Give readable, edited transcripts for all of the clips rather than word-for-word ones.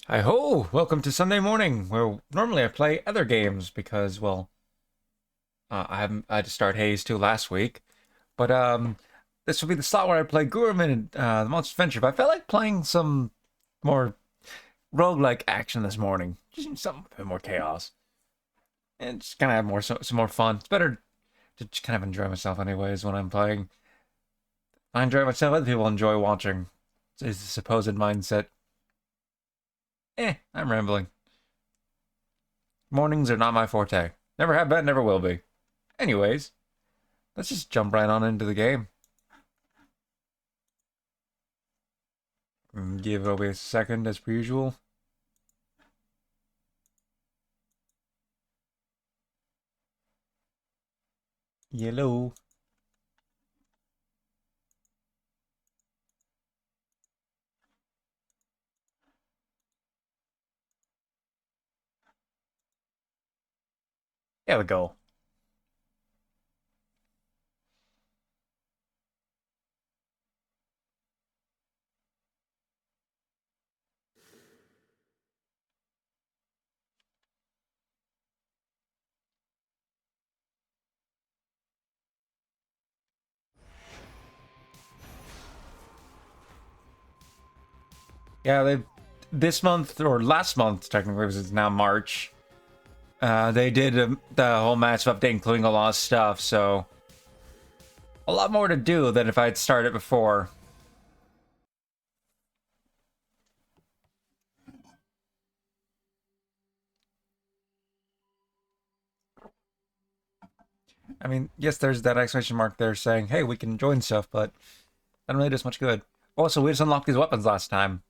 Hi ho! Welcome to Sunday morning, where normally I play other games because, well, I had to start Haze 2 last week. But this will be the slot where I play Guruman and the Monster Adventure. But I felt like playing some more roguelike action this morning. Just something a bit more chaos. And just kind of have some more fun. It's better to just kind of enjoy myself anyways when I'm playing. I enjoy myself, other people enjoy watching. Is the supposed mindset. I'm rambling. Mornings are not my forte. Never have been, never will be. Anyways, let's just jump right on into the game. Give Obi a second as per usual. Yellow. There we go. Yeah, this month or last month technically, because it's now March. They did the whole massive update, including a lot of stuff. So a lot more to do than if I had started before. I mean, yes, there's that exclamation mark there saying, "Hey, we can join stuff," but that don't really do us much good. Also, we just unlocked these weapons last time,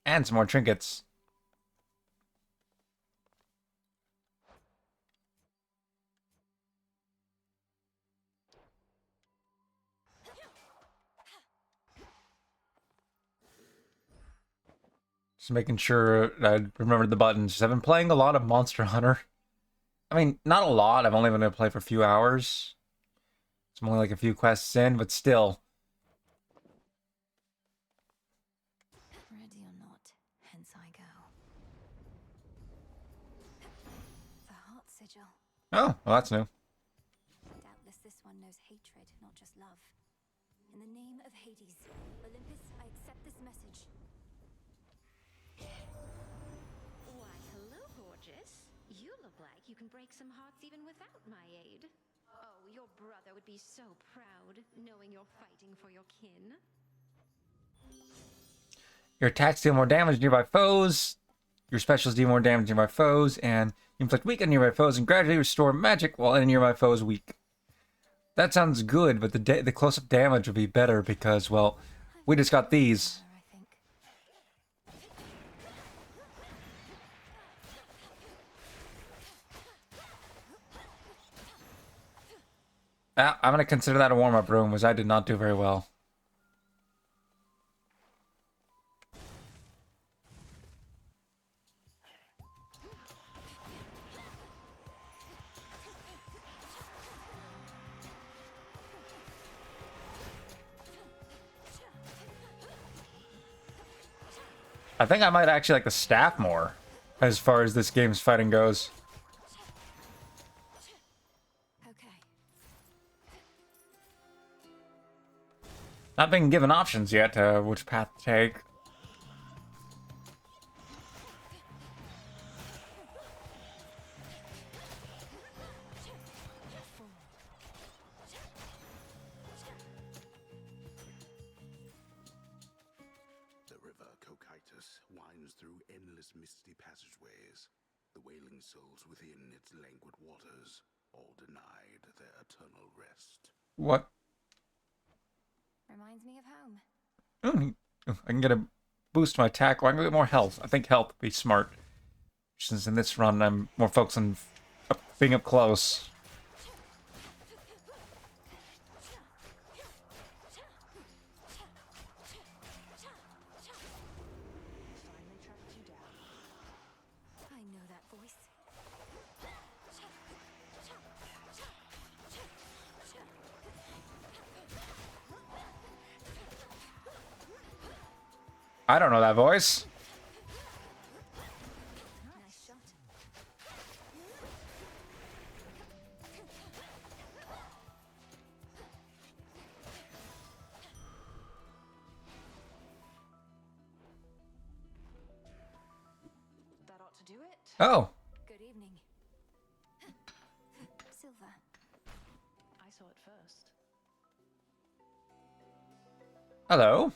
and some more trinkets. Just making sure I remembered the buttons. I've been playing a lot of Monster Hunter. I mean, not a lot. I've only been able to play for a few hours. It's only like a few quests in, but still. Ready or not, hence I go. The heart sigil. Oh, well, that's new. Doubtless this one knows hatred, not just love. In the name of Hades, Olympus, I accept this message. Why, hello, gorgeous. You look like you can break some hearts even without my aid. Oh, your brother would be so proud, knowing you're fighting for your kin. Your attacks deal more damage to nearby foes. Your specials deal more damage to nearby foes, and you inflict weak on nearby foes and gradually restore magic while any nearby foe is weak. That sounds good, but the close-up damage would be better because, well, we just got these. I think. I'm going to consider that a warm-up room, as I did not do very well. I think I might actually like the staff more, as far as this game's fighting goes. Okay. Not being given options yet, which path to take. The river Cocytus winds through endless misty passageways, the wailing souls within its languid waters, all denied their eternal rest. What? Reminds me of home. I can get a boost to my attack, or I can get more health. I think health would be smart. Since in this run, I'm more focused on being up close. I know that voice. I don't know that voice. to do it. Oh, Good evening. Silver. I saw it first. hello.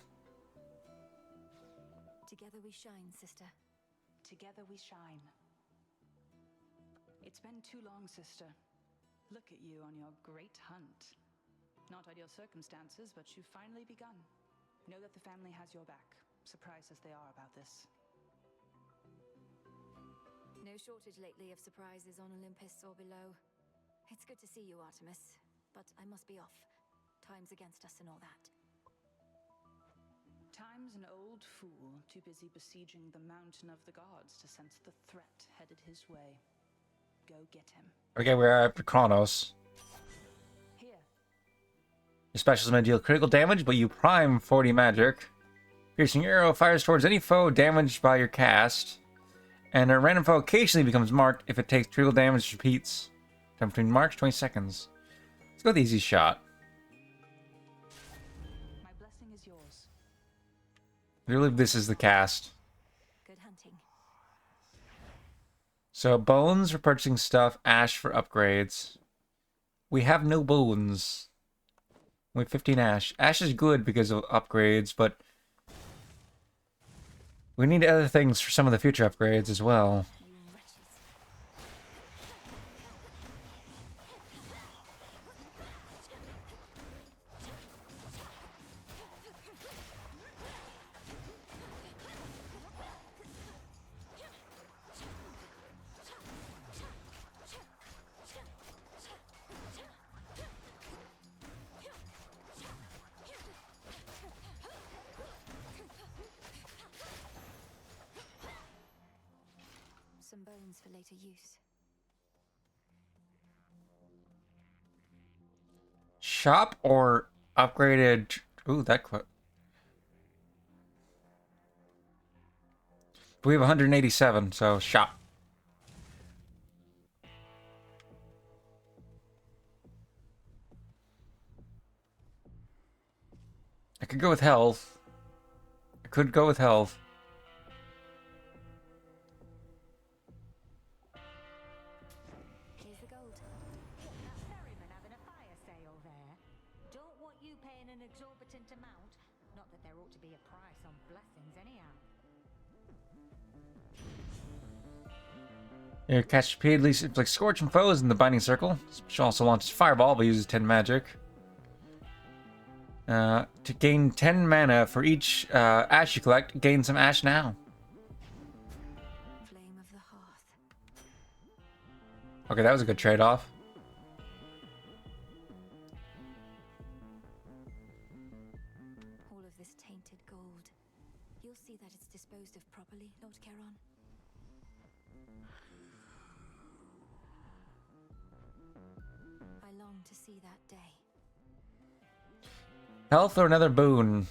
Together we shine, sister. Together we shine. It's been too long, sister. Look at you on your great hunt. Not ideal circumstances, but you've finally begun. Know that the family has your back, surprised as they are about this. No shortage lately of surprises on Olympus or below. It's good to see you, Artemis, but I must be off. Time's against us and all that. Time's an old fool, too busy besieging the mountain of the gods to sense the threat headed his way. Go get him. Okay, we are at Chronos. Here. Your specials may deal critical damage, but you prime 40 magic. Piercing arrow fires towards any foe damaged by your cast. And a random foe occasionally becomes marked if it takes critical damage repeats. Time between marks, 20 seconds. Let's go with the easy shot. My blessing is yours. I believe this is the cast. Good hunting. So, bones for purchasing stuff, ash for upgrades. We have no bones. We have 15 ash. Ash is good because of upgrades, but we need other things for some of the future upgrades as well. You wretches. Some bones for later use. Shop or upgraded... Ooh, that quote. We have 187, so shop. I could go with health. I could go with health. Here's the gold. That ferryman having a fire sale there. Don't want you paying an exorbitant amount. Not that there ought to be a price on blessings anyhow. You catch repeatedly, it's like scorching foes in the binding circle. She also launches fireball, but uses 10 magic. To gain 10 mana for each ash you collect, gain some ash now. Flame of the hearth. Okay, that was a good trade-off. All of this tainted gold. You'll see that it's disposed of properly, Lord Charon. I long to see that day. Health or another boon?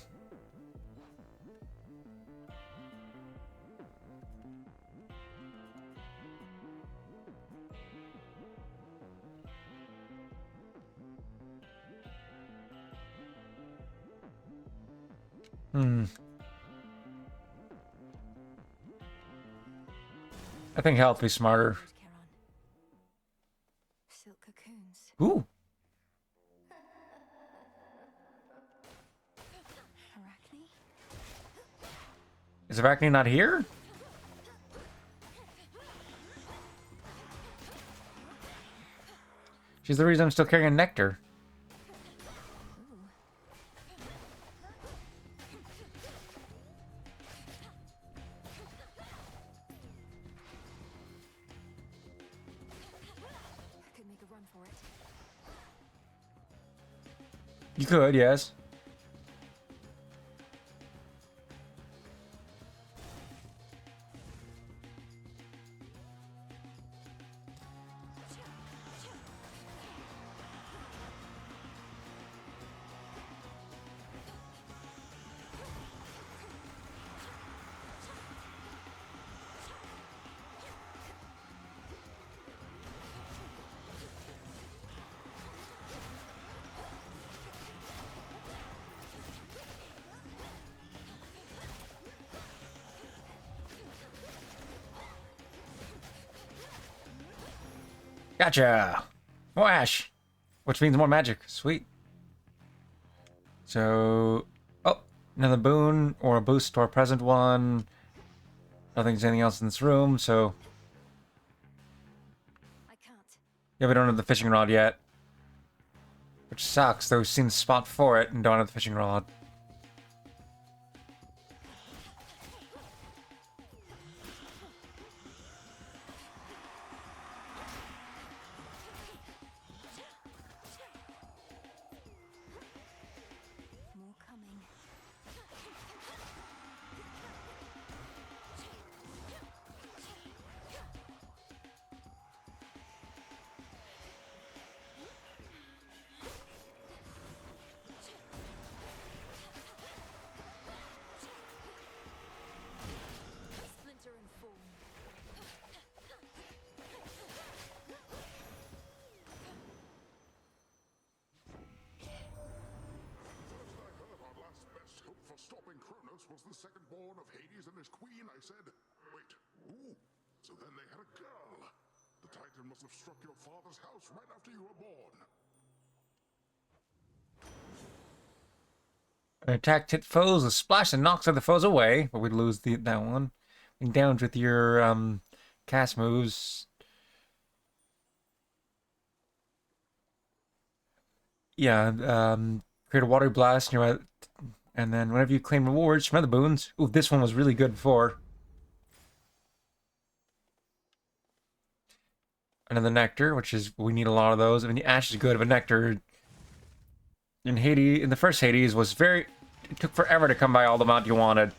I think health would be smarter. Lord Charon. Silk cocoons. Ooh. Arachne? Is Arachne not here? She's the reason I'm still carrying nectar. I could make a run for it. You could, yes. Gotcha! More ash! Which means more magic. Sweet. So... Oh! Another boon or a boost to our present one. Nothing's anything else in this room, so... I can't. Yeah, we don't have the fishing rod yet. Which sucks, though we've seen the spot for it and don't have the fishing rod. More coming. Splinter and foam. Our last best hope for stopping Kronos was the second born of Hades and his queen, I said. Wait, ooh, so then they had a girl. The Titan must have struck your father's house right after you were born. An attack hit foes with splash and knocks other foes away, but we'd lose that one. And damage with your cast moves. Yeah, create a water blast, and then whenever you claim rewards from other boons. Ooh, this one was really good before. Another nectar, which is we need a lot of those. I mean, the ash is good, but nectar in Hades, in the first Hades, was very. It took forever to come by all the amount you wanted.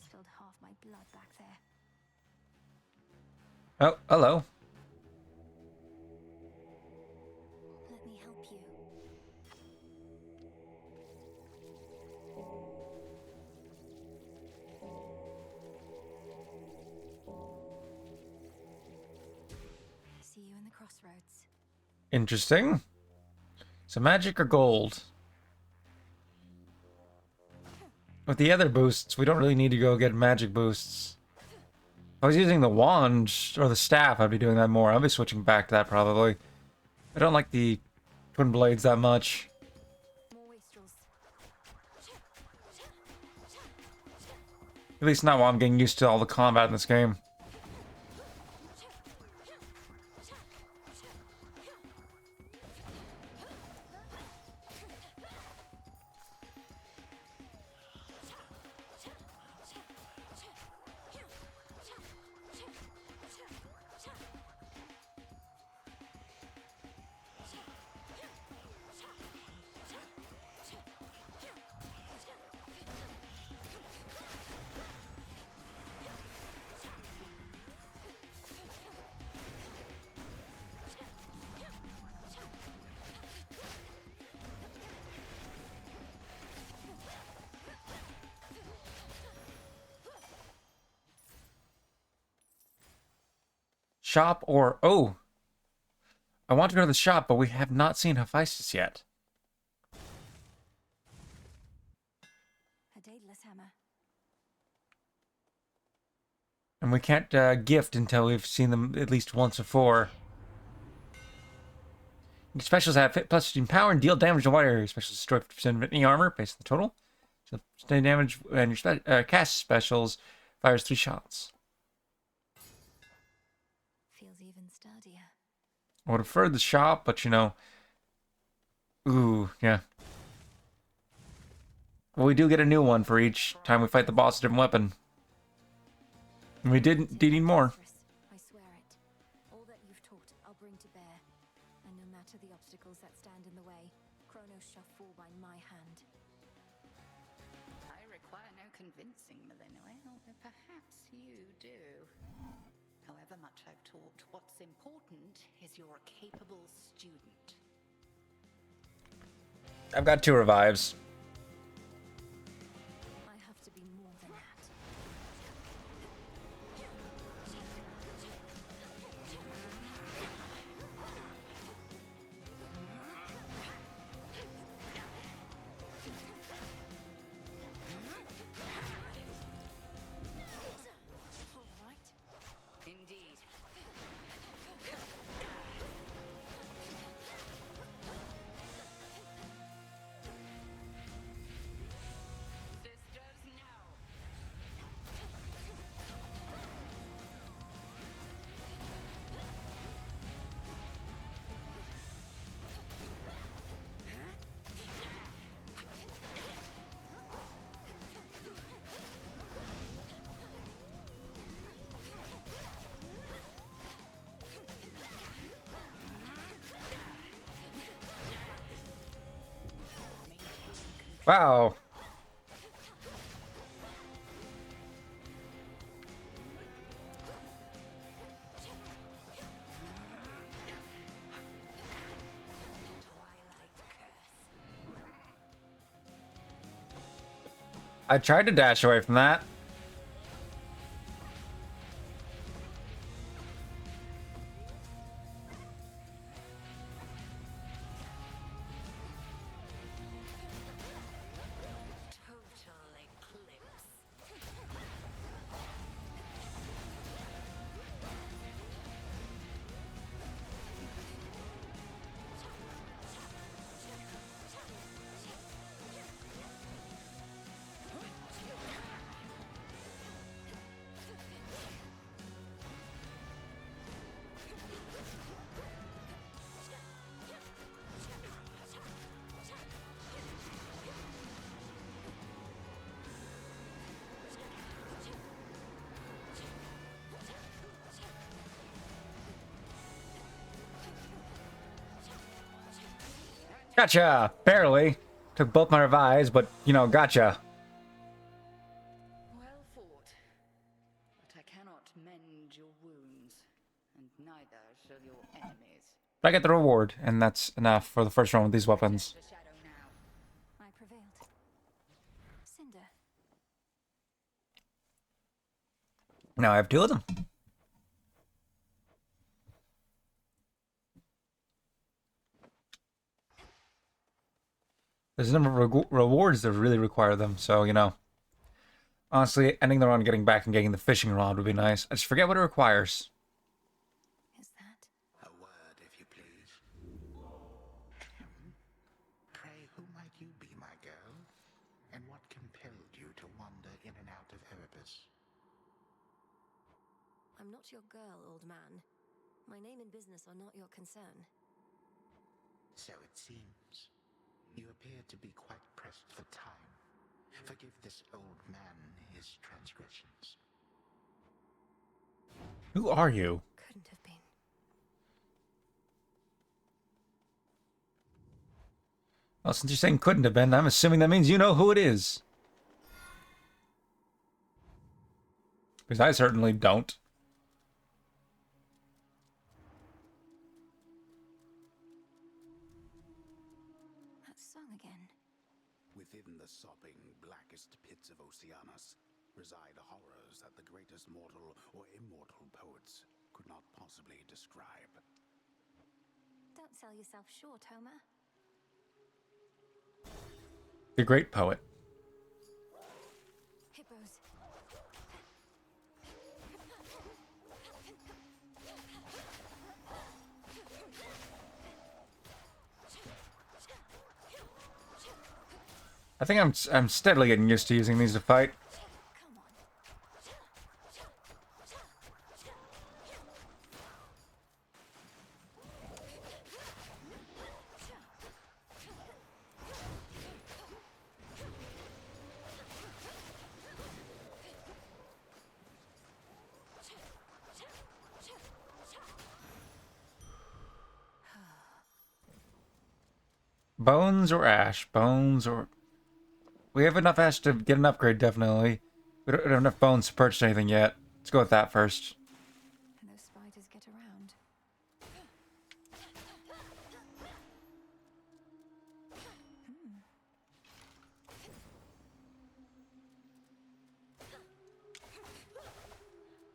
Spilled half my blood back there. Oh, hello. Let me help you. See you in the crossroads. Interesting. So magic or gold? With the other boosts, we don't really need to go get magic boosts. If I was using the wand or the staff, I'd be doing that more. I'll be switching back to that probably. I don't like the twin blades that much. More wastrels. At least not while I'm getting used to all the combat in this game. Shop or... Oh! I want to go to the shop, but we have not seen Hephaestus yet. A Daedalus hammer. And we can't gift until we've seen them at least once before. Your specials have plus 15 power and deal damage in wide area. Specials destroy 50% of any armor based on the total. So stay damage, and your cast specials fires 3 shots. Feels even sturdier. I would have preferred the shop, but you know. Ooh, yeah. Well, we do get a new one for each time we fight the boss with a different weapon. And we did need more. I swear it. All that you've taught, I'll bring to bear. And no matter the obstacles that stand in the way, Kronos shall fall by my hand. I require no convincing, Malinois, although perhaps you do. However much I've taught, what's important is you're a capable student. I've got 2 revives. I have to be more than that. All right. Indeed. Sisters, no. Wow. I tried to dash away from that. Total eclipse. Gotcha! Barely. Took both my revives, but, you know, gotcha. Well fought. But I cannot mend your wounds, and neither shall your enemies. I get the reward, and that's enough for the first round with these weapons. The shadow now. I prevailed. Cinder. Now I have 2 of them. There's a number of rewards that really require them, so, you know. Honestly, ending the run, getting back and getting the fishing rod would be nice. I just forget what it requires. Is that? A word, if you please. Pray, who might you be, my girl? And what compelled you to wander in and out of Erebus? I'm not your girl, old man. My name and business are not your concern. So it seems. You appear to be quite pressed for time. Forgive this old man his transgressions. Who are you? Couldn't have been. Well, since you're saying couldn't have been, I'm assuming that means you know who it is. Because I certainly don't. That song again. Within the sopping, blackest pits of Oceanus reside horrors that the greatest mortal or immortal poets could not possibly describe. Don't sell yourself short, Homer. The great poet. Hippos. I think I'm steadily getting used to using these to fight. Come on. Bones or ash? Bones or... We have enough ash to get an upgrade, definitely. We don't have enough bones to purchase anything yet. Let's go with that first. And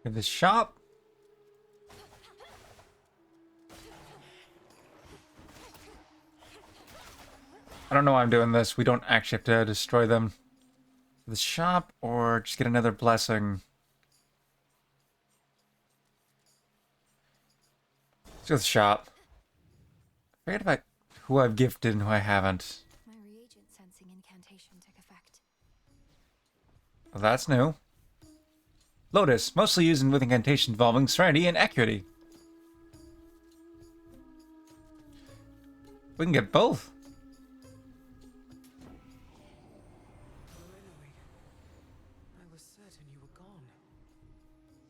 In the shop. I don't know why I'm doing this. We don't actually have to destroy them. The shop, or just get another blessing. Let's go with the shop. I forget about who I've gifted and who I haven't. My reagent sensing incantation took effect. Well, that's new. Lotus, mostly used with incantations involving serenity and acuity. We can get both. I was certain you were gone.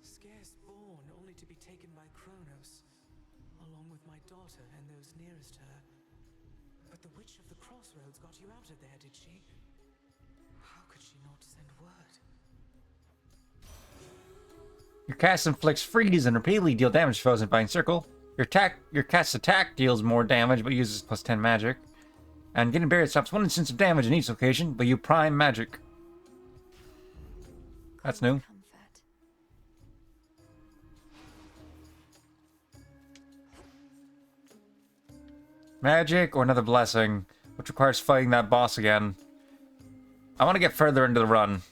Scarce born, only to be taken by Kronos, along with my daughter and those nearest her. But the Witch of the Crossroads got you out of there, did she? How could she not send word? Your cast inflicts freeze and repeatedly deal damage to foes in Binding Circle. Your cast attack deals more damage but uses plus 10 magic. And getting buried stops one instance of damage in each location, but you prime magic. That's new. Comfort. Magic or another blessing, which requires fighting that boss again. I want to get further into the run.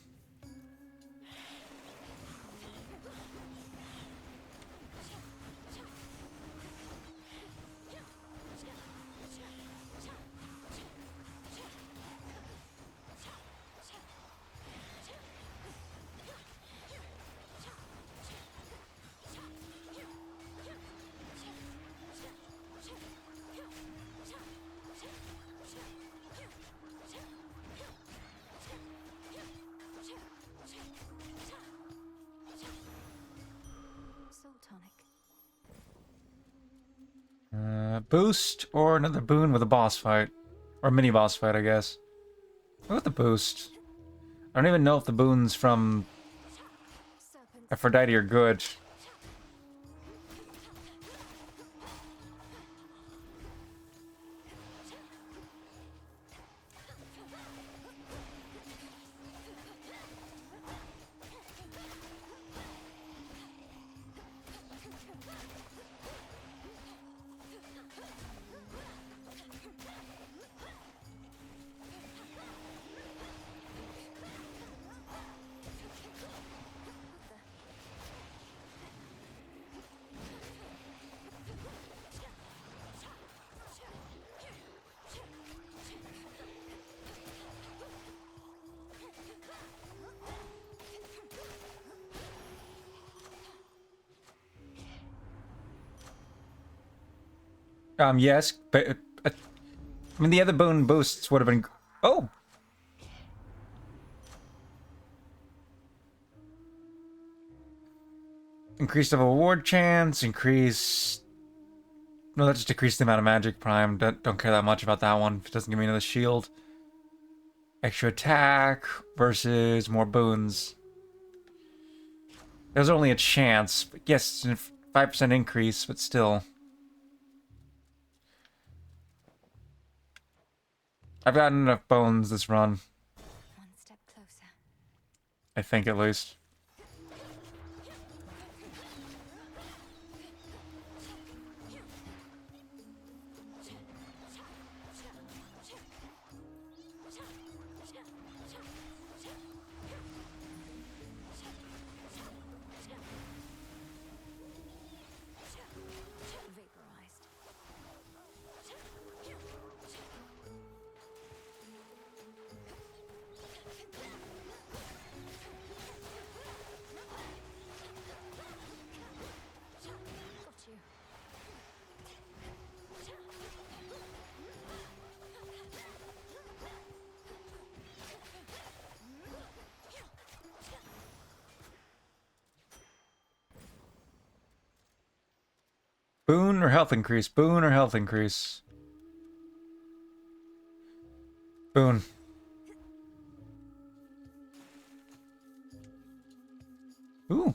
Soul tonic. Boost or another boon with a boss fight. Or mini boss fight, I guess. What with the boost? I don't even know if the boons from Serpent. Aphrodite are good. Yes, but I mean the other boon boosts would have been. Oh, increased of award chance, increase. No, that just decreased the amount of magic prime. Don't care that much about that one. If it doesn't give me another shield. Extra attack versus more boons. There's only a chance. But yes, 5% increase, but still. I've got enough bones this run. One step closer. I think at least. Vaporized. Got you. Boon or health increase? Boon or health increase? Boon. Ooh.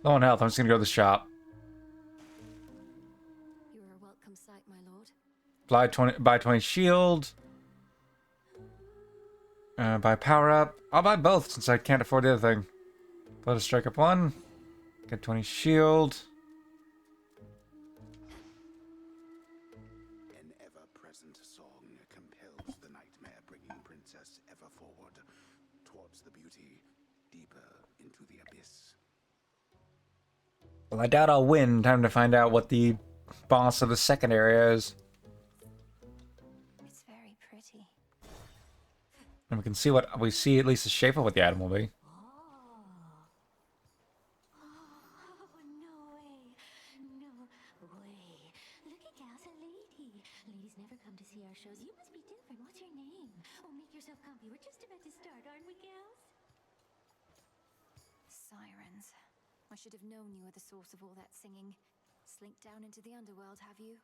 Low on health. I'm just gonna go to the shop. You're a welcome sight, my lord. Buy 20 shield. Buy power up. I'll buy both since I can't afford the other thing. Let us strike up 1. Get 20 shield. An ever-present song compels the nightmare-bringing princess ever forward, towards the beauty, deeper into the abyss. Well, I doubt I'll win. Time to find out what the boss of the second area is. It's very pretty. And we can see what we see at least the shape of what the item will be. Oh, no way. No way. Look at Gal's a lady. Ladies never come to see our shows. You must be different. What's your name? Oh, make yourself comfy. We're just about to start, aren't we, Gals? Sirens. I should have known you were the source of all that singing. Slinked down into the underworld, have you?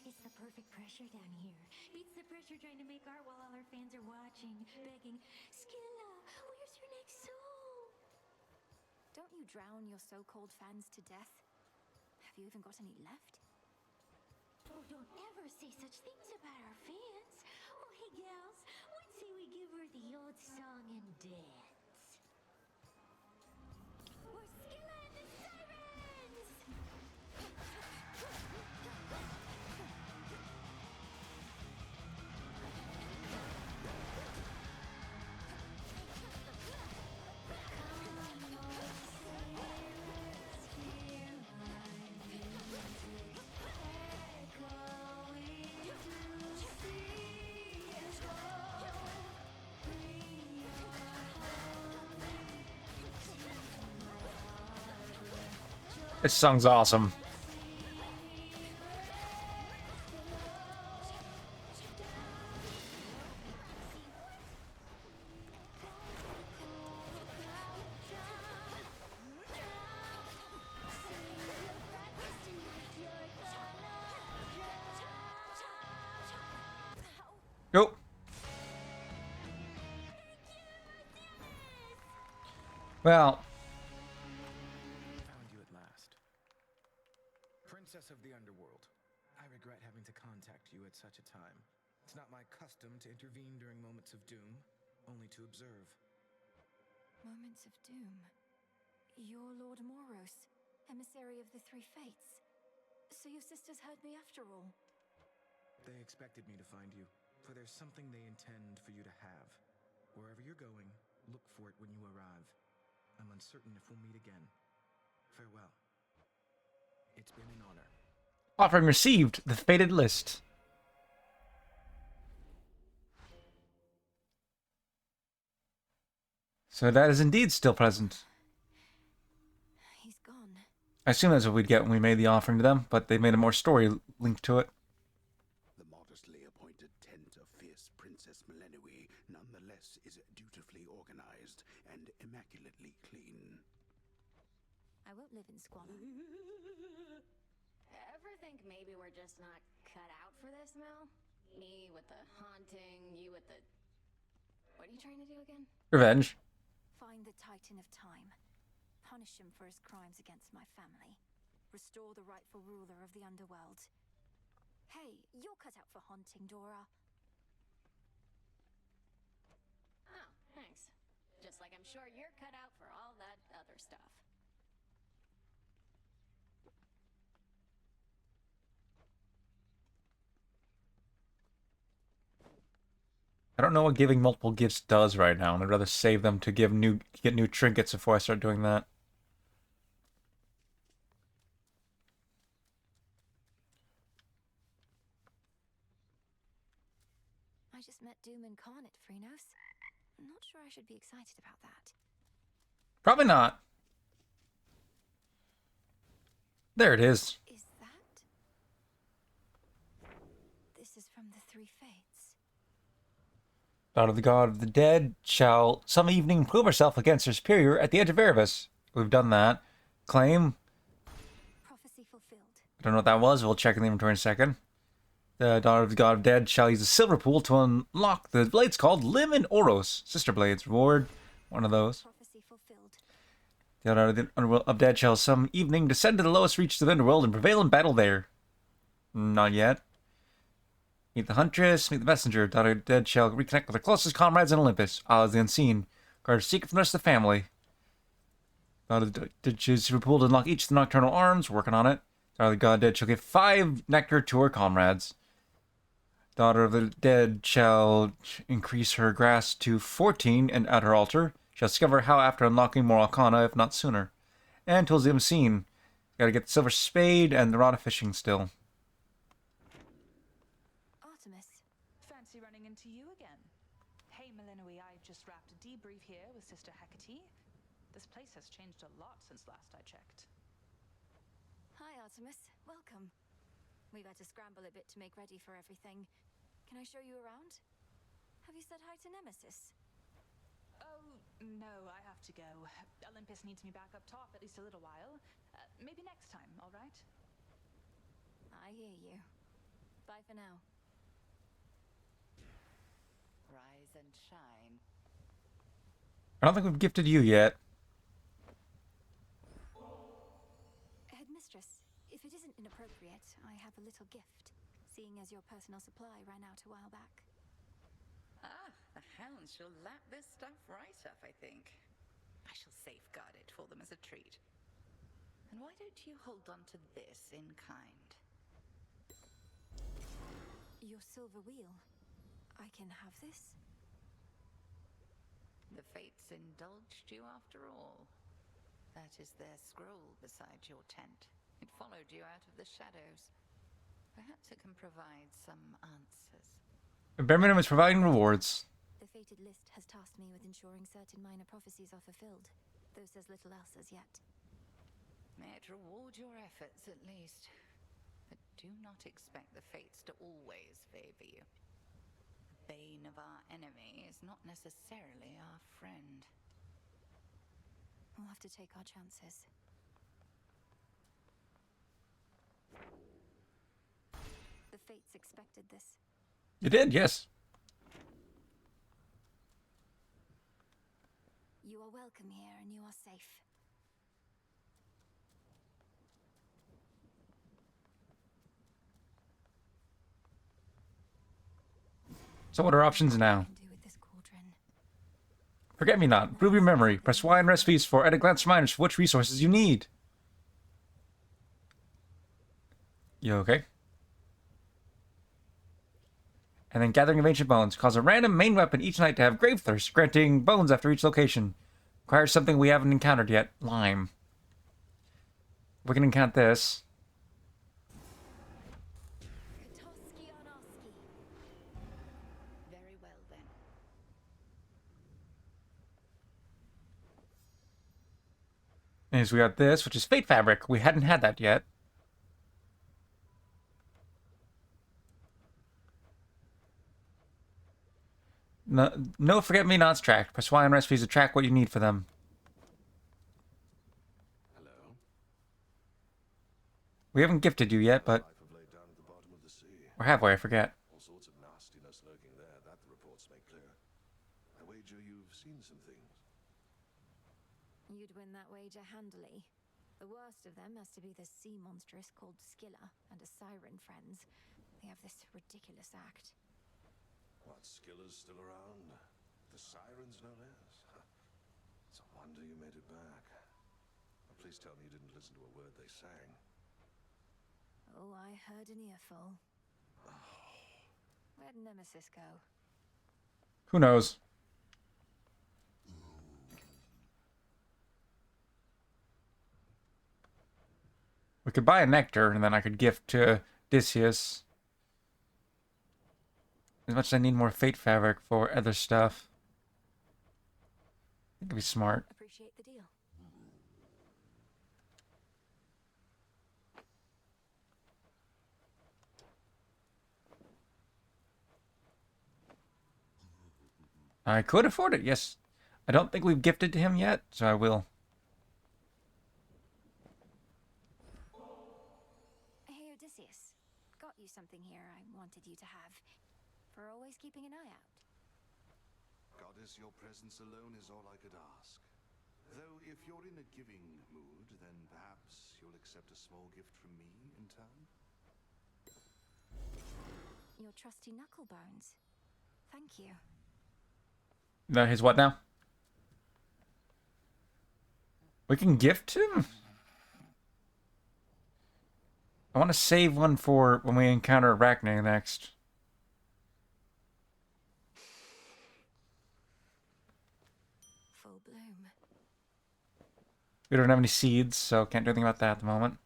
It's the perfect pressure down here. Beats the pressure trying to make art while all our fans are watching, begging, Skilla, where's your next soul? Don't you drown your so-called fans to death? Have you even got any left? Oh, don't ever say such things about our fans. Oh, hey, gals, what say we give her the old song and dance? We're Skilla and the Sirens! This song's awesome. Go. Well, Found you at last. Princess of the Underworld. I regret having to contact you at such a time. It's not my custom to intervene during moments of doom, only to observe. Moments of doom. You're Lord Moros, emissary of the Three Fates. So your sisters heard me after all. They expected me to find you, for there's something they intend for you to have. Wherever you're going, look for it when you arrive. I'm uncertain if we'll meet again. Farewell. It's been an honor. offering received. The fated list. So that is indeed still present. He's gone. I assume that's what we'd get when we made the offering to them, but they made a more story link to it. The modestly appointed tent of fierce Princess Melenui nonetheless is dutifully organized and immaculately clean. I won't live in squalor. Ever think maybe we're just not cut out for this, Mel? Me with the haunting, you with the... What are you trying to do again? Revenge. Find the Titan of Time. Punish him for his crimes against my family. Restore the rightful ruler of the underworld. Hey, you're cut out for haunting, Dora. Oh, thanks. Just like I'm sure you're cut out for all that other stuff. I don't know what giving multiple gifts does right now, and I'd rather save them to get new trinkets before I start doing that. I just met Doom Incarnate, Freenos. I'm not sure I should be excited about that. Probably not. There it is. Is that? This is from the Three Fates. Daughter of the God of the Dead shall some evening prove herself against her superior at the edge of Erebus. We've done that. Claim. Prophecy fulfilled. I don't know what that was. We'll check in the inventory in a second. The Daughter of the God of the Dead shall use a silver pool to unlock the blades called Lim and Oros. Sister Blades. Reward. One of those. Prophecy fulfilled. The honor of the underworld of dead shall some evening descend to the lowest reaches of the underworld and prevail in battle there. Not yet. Meet the huntress, meet the messenger. Daughter of the dead shall reconnect with her closest comrades in Olympus. Allah is the unseen. Guard a secret from the rest of the family. Daughter of the dead shall pull to unlock each of the nocturnal arms. Working on it. Daughter of the god dead shall give 5 nectar to her comrades. Daughter of the dead shall increase her grasp to 14 and at her altar. Shall discover how after unlocking more arcana, if not sooner. And tools the unseen. Gotta get the silver spade and the rod of fishing still. Artemis. Fancy running into you again. Hey, Melinoe, I just wrapped a debrief here with Sister Hecate. This place has changed a lot since last I checked. Hi, Artemis. Welcome. We've had to scramble a bit to make ready for everything. Can I show you around? Have you said hi to Nemesis? Oh, no, I have to go. Olympus needs me back up top at least a little while. Maybe next time, all right? I hear you. Bye for now. Rise and shine. I don't think we've gifted you yet. Headmistress, if it isn't inappropriate, I have a little gift, seeing as your personal supply ran out a while back. Ah, the hounds shall lap this stuff right up, I think. I shall safeguard it for them as a treat. And why don't you hold on to this in kind? Your silver wheel. I can have this? The fates indulged you after all. That is their scroll beside your tent. It followed you out of the shadows. Perhaps it can provide some answers. The bare minimum is providing rewards. The fated list has tasked me with ensuring certain minor prophecies are fulfilled, though says little else as yet. May it reward your efforts at least. But do not expect the fates to always favor you. The bane of our enemy is not necessarily our friend. We'll have to take our chances. The fates expected this. You did, yes. You are welcome here and you are safe. So what are options now? Do with this cauldron. Forget me not. Improve your memory. Press Y and recipes for at a glance reminders for which resources you need. You okay? And then gathering of ancient bones. Cause a random main weapon each night to have grave thirst, granting bones after each location. Requires something we haven't encountered yet. Lime. We can encounter this. Very well then. And so we got this, which is Fate Fabric. We hadn't had that yet. No forget-me-nots tracked. Press Y on recipes to track what you need for them. Hello? We haven't gifted you yet, but... Life have laid down at the bottom of the sea. Or have we? I forget. All sorts of nastiness lurking there, that the reports make clear. I wager you've seen some things. You'd win that wager handily. The worst of them has to be this sea monstrous called Skilla and a siren friends. They have this ridiculous act. What, Skiller's still around? The sirens, no less? It's a wonder you made it back. Now, please tell me you didn't listen to a word they sang. Oh, I heard an earful. Where'd Nemesis go? Who knows? We could buy a nectar, and then I could gift to Odysseus. As much as I need more Fate Fabric for other stuff. I think it'd be smart. Appreciate the deal. I could afford it, yes. I don't think we've gifted to him yet, so I will. Hey, Odysseus. Got you something here I wanted you to have. For always keeping an eye out. Goddess, your presence alone is all I could ask. Though if you're in a giving mood, then perhaps you'll accept a small gift from me in turn? Your trusty knuckle bones. Thank you. No, his what now? We can gift him? I want to save one for when we encounter Arachne next. Full bloom. We don't have any seeds, so can't do anything about that at the moment.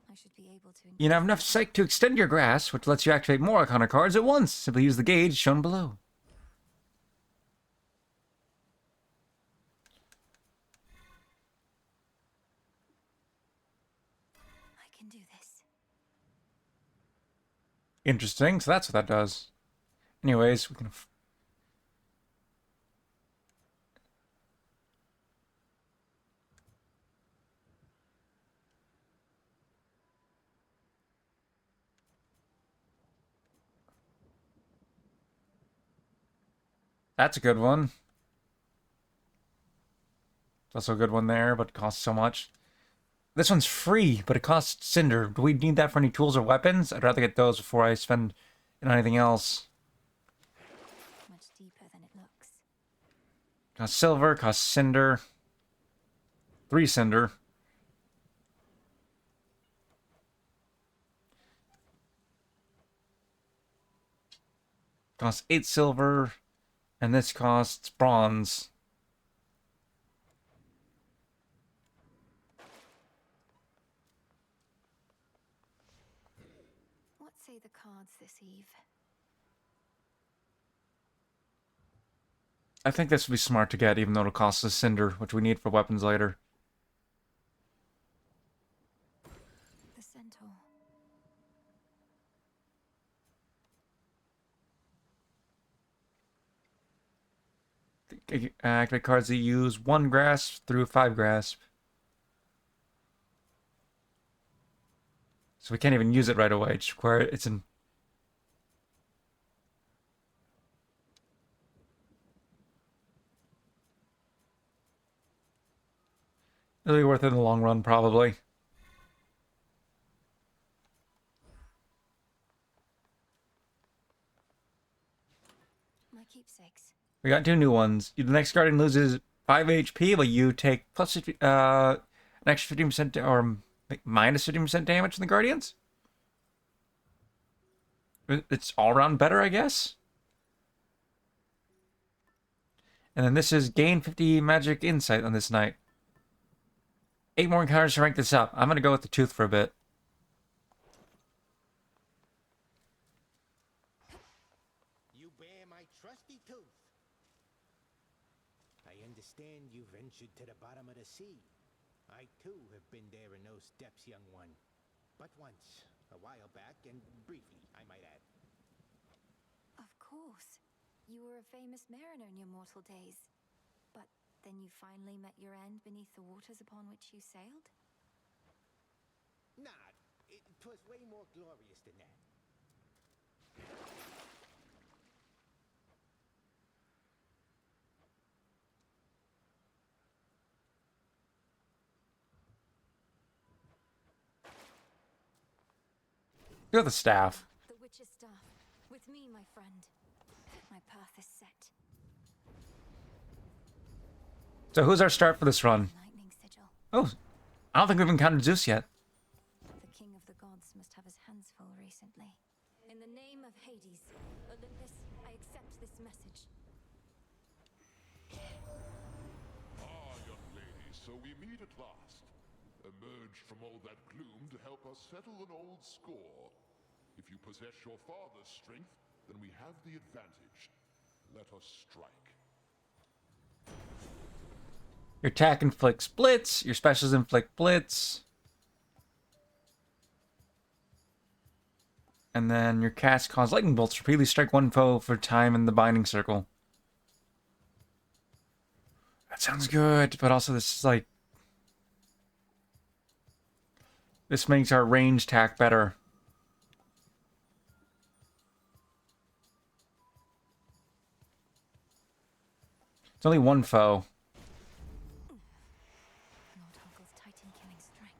I should be able to. You have enough psych to extend your grasp, which lets you activate more Arcana cards at once. Simply use the gauge shown below. I can do this. Interesting, so that's what that does. Anyways, we can... That's a good one. It's also a good one there, but it costs so much. This one's free, but it costs Cinder. Do we need that for any tools or weapons? I'd rather get those before I spend it on anything else. Much deeper than it looks. Costs silver, costs Cinder. 3 Cinder. Costs 8 silver. And this costs bronze. What say the cards this eve? I think this would be smart to get, even though it'll cost us Cinder, which we need for weapons later. The centaur. Activate cards that use 1 grasp through 5 grasp. So we can't even use it right away. It's required. It's in. It'll be worth it in the long run, probably. My keepsakes. We got 2 new ones. The next guardian loses 5 HP, but you take plus 50, an extra 15% or minus 15% damage from the guardians. It's all around better, I guess. And then this is gain 50 magic insight on this night. 8 more encounters to rank this up. I'm gonna go with the tooth for a bit. You bear my trusty tooth. I understand you ventured to the bottom of the sea. I too have been there in those depths, young one. But once, a while back, and briefly, I might add. Of course. You were a famous mariner in your mortal days. But then you finally met your end beneath the waters upon which you sailed? Nah, it was way more glorious than that. You're the staff. The witch's staff. With me, my friend. My path is set. So who's our start for this run? Lightning sigil. Oh, I don't think we've encountered Zeus yet. The king of the gods must have his hands full recently. In the name of Hades, Olympus, I accept this message. Ah, young lady, so we meet at last. Emerged from all that gloom to help us settle an old score. If you possess your father's strength, then we have the advantage. Let us strike. Your attack inflicts blitz. Your specials inflict blitz. And then your cast cause lightning bolts. Repeatedly strike one foe for time in the binding circle. That sounds good, but also this is like... This makes our range attack better. It's only one foe. Lord Huggle's Titan killing strength.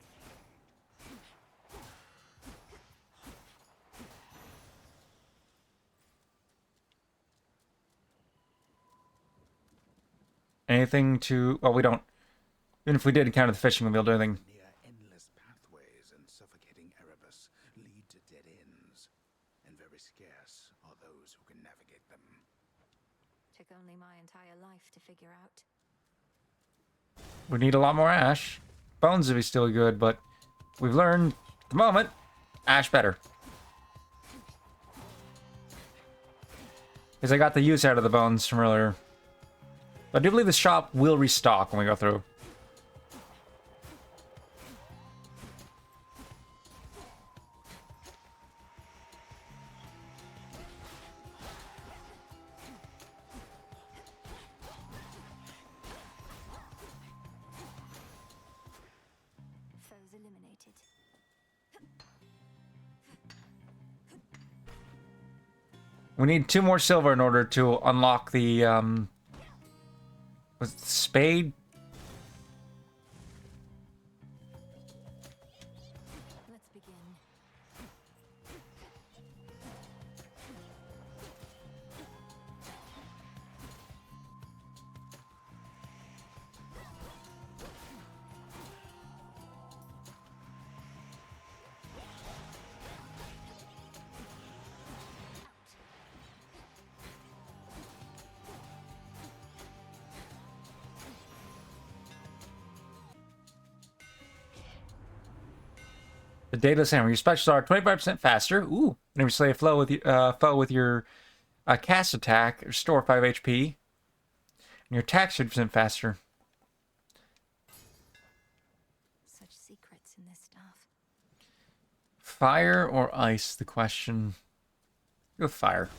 Anything to... Well, we don't... Even if we did encounter the fishing, we'll be able to do anything. Near endless pathways and suffocating Erebus lead to dead ends, and very scarce are those who can navigate them. Took only my entire life to figure out. We need a lot more ash. Bones would be still good, but we've learned, at the moment, ash better. Because I got the use out of the bones from earlier. But I do believe the shop will restock when we go through. Foes eliminated. We need 2 more silver in order to unlock the, was it the spade? Let's begin. The Daedalus Hammer. Your specials are 25% faster. Ooh. Whenever you slay a foe with your cast attack, restore 5 HP. And your attack's 50% faster. Such secrets in this stuff. Fire or ice, the question. Go with fire.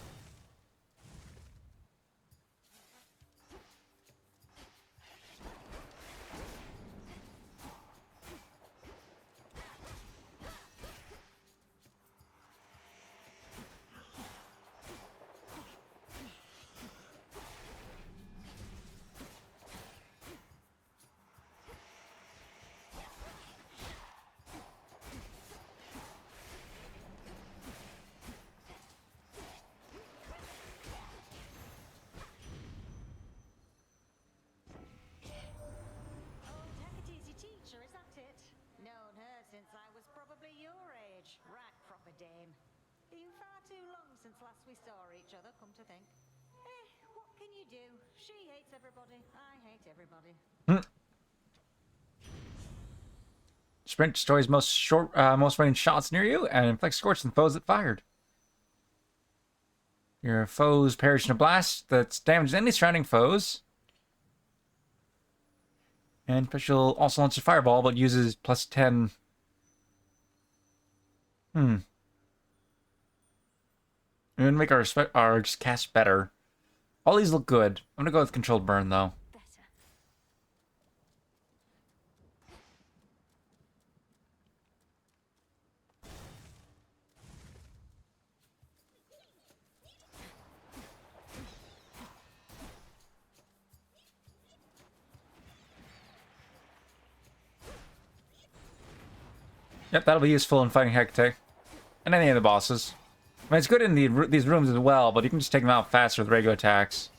Old Hecate's your teacher, is that it? Known her since I was probably your age. Right proper dame. Been far too long since last we saw each other, come to think. What can you do? She hates everybody. I hate everybody. Sprint destroys most range shots near you and inflicts scorch on foes that fired. Your foes perish in a blast that damages any surrounding foes. And special also launches a fireball, but uses plus 10. We're gonna make our just cast better. All these look good. I'm gonna go with controlled burn though. Better. Yep, that'll be useful in fighting Hecate. And any of the bosses. I mean, it's good in these rooms as well, but you can just take them out faster with regular attacks.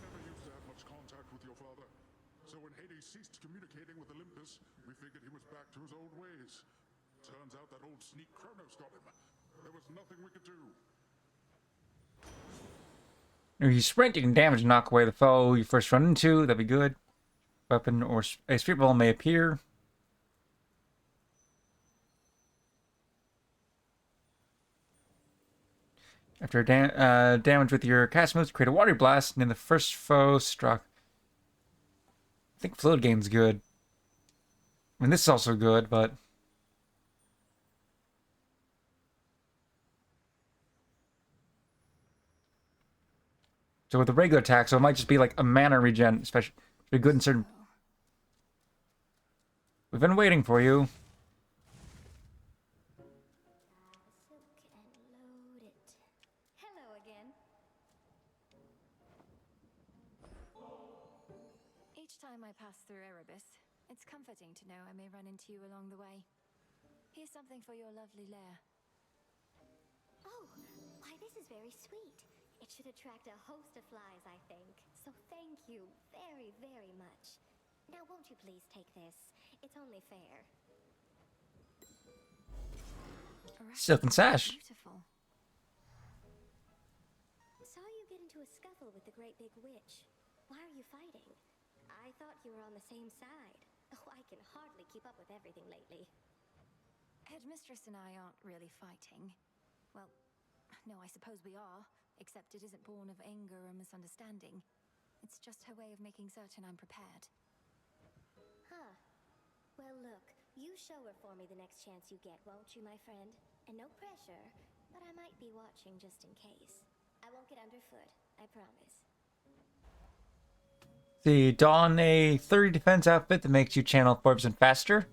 I never used to have much contact with your father. So when Hades ceased communicating with Olympus, we figured he was back to his old ways. Turns out that old sneak Kronos got him. There was nothing we could do. If you sprint, you can damage and knock away the foe you first run into. That'd be good. Weapon or a spirit ball may appear. After damage with your cast moves, create a water blast, and then the first foe struck. I think fluid gain's good. I mean, this is also good, but... So with the regular attack, so it might just be like a mana regen, especially be good in certain... We've been waiting for you. Load it. Hello again. Each time I pass through Erebus, it's comforting to know I may run into you along the way. Here's something for your lovely lair. Oh, why this is very sweet. It should attract a host of flies, I think. So thank you very, very much. Now won't you please take this? It's only fair. Silken sash. Beautiful. Saw you get into a scuffle with the great big witch. Why are you fighting? I thought you were on the same side. Oh, I can hardly keep up with everything lately. Headmistress and I aren't really fighting. Well, no, I suppose we are, except it isn't born of anger or misunderstanding. It's just her way of making certain I'm prepared. Huh. Well, look, you show her for me the next chance you get, won't you, my friend? And no pressure, but I might be watching just in case. I won't get underfoot, I promise. The don a 30 defense outfit that makes you channel 4% faster.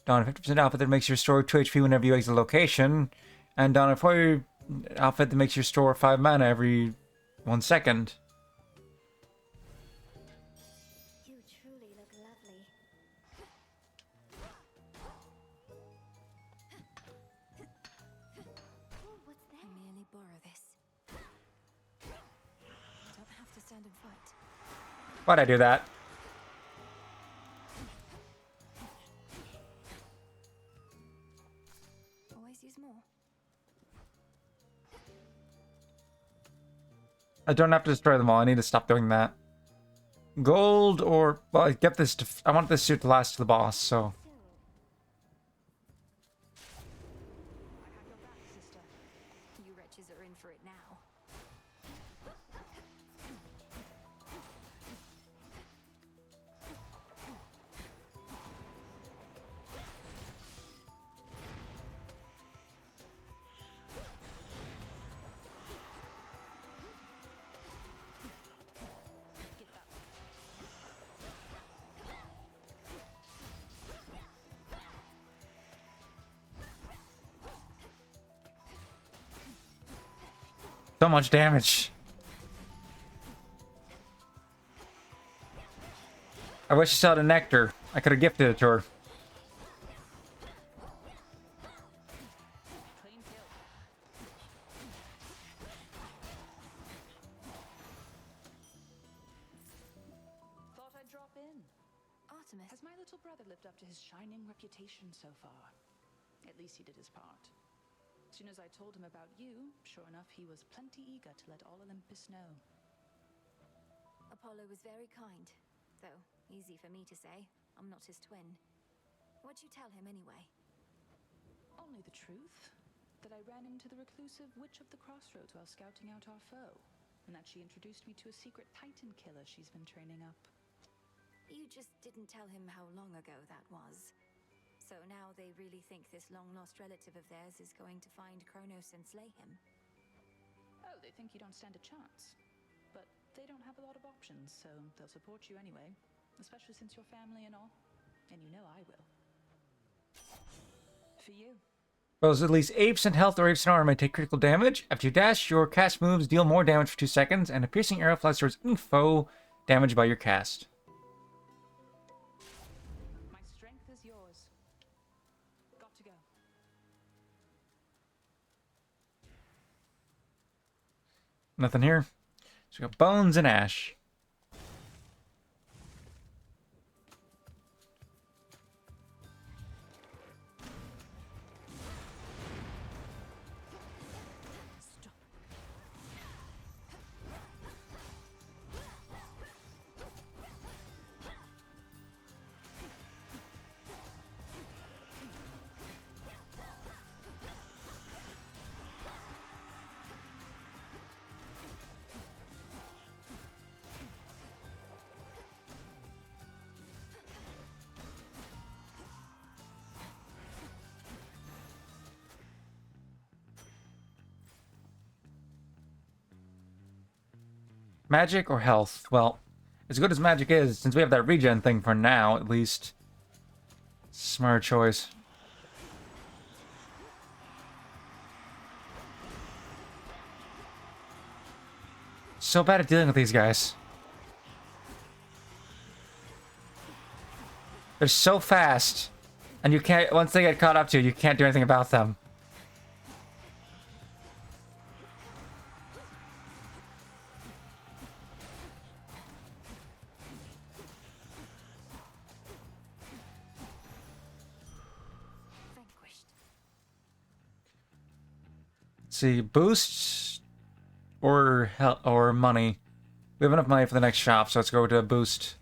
Don a 50% outfit that makes you restore 2 HP whenever you exit a location. And don a 40 outfit that makes you restore 5 mana every 1 second. You truly look lovely. Oh, what's that? I merely borrow this. Don't have to stand and fight. Why'd I do that? Always use more. I don't have to destroy them all. I need to stop doing that. Gold or... Well, I get this to... I want this suit to last to the boss, so... You wretches are in for it now. So much damage. I wish I saw the nectar. I could have gifted it to her. Clean kill. Thought I'd drop in. Artemis. Has my little brother lived up to his shining reputation so far? At least he did his part. As soon as I told him about you, sure enough, he was plenty eager to let all Olympus know. Apollo was very kind, though easy for me to say. I'm not his twin. What'd you tell him anyway? Only the truth. That I ran into the reclusive Witch of the Crossroads while scouting out our foe, and that she introduced me to a secret Titan killer she's been training up. You just didn't tell him how long ago that was. So now they really think this long-lost relative of theirs is going to find Kronos and slay him. Oh, they think you don't stand a chance. But they don't have a lot of options, so they'll support you anyway. Especially since you're family and all. And you know I will. For you. Those at least 8% health or 8% armor may take critical damage. After you dash, your cast moves deal more damage for 2 seconds, and a piercing arrow flies towards any foe damaged by your cast. My strength is yours. Got to go. Nothing here. So we got bones and ash. Magic or health? Well, as good as magic is, since we have that regen thing for now, at least. Smart choice. So bad at dealing with these guys. They're so fast. And you can't, once they get caught up to you, you can't do anything about them. Let's see, boost or or money. We have enough money for the next shop, so let's go to boost.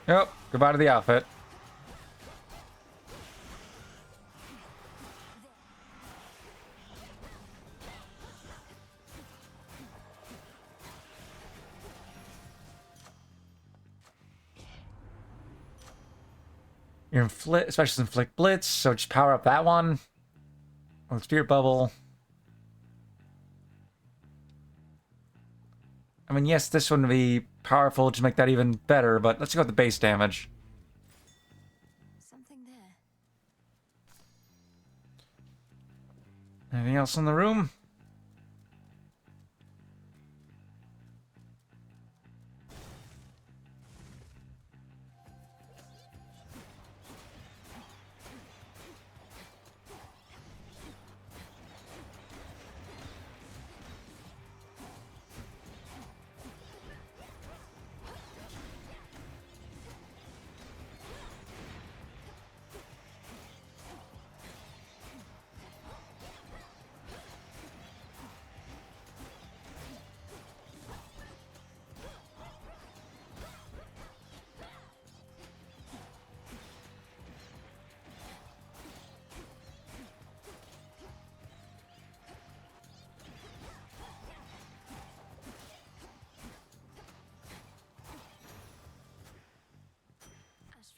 Yep, goodbye to the outfit. Your inflict, especially inflict blitz, so just power up that one. Or spirit bubble. I mean, yes, this one would be powerful to make that even better, but let's go with the base damage. Something there. Anything else in the room?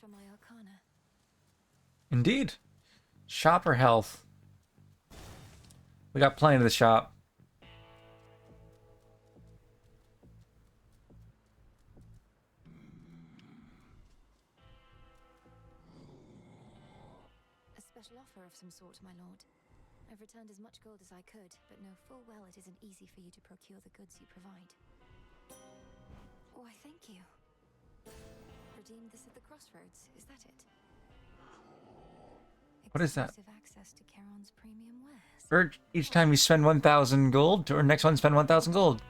For my arcana. Indeed. Shop or health? We got plenty of the shop. A special offer of some sort, my lord. I've returned as much gold as I could, but know full well it isn't easy for you to procure the goods you provide. Why, thank you. Redeemed this at the crossroads, is that it? What is that? Exclusive access to Charon's premium wares. Or each time you spend 1,000 gold, or next one spend 1,000 gold.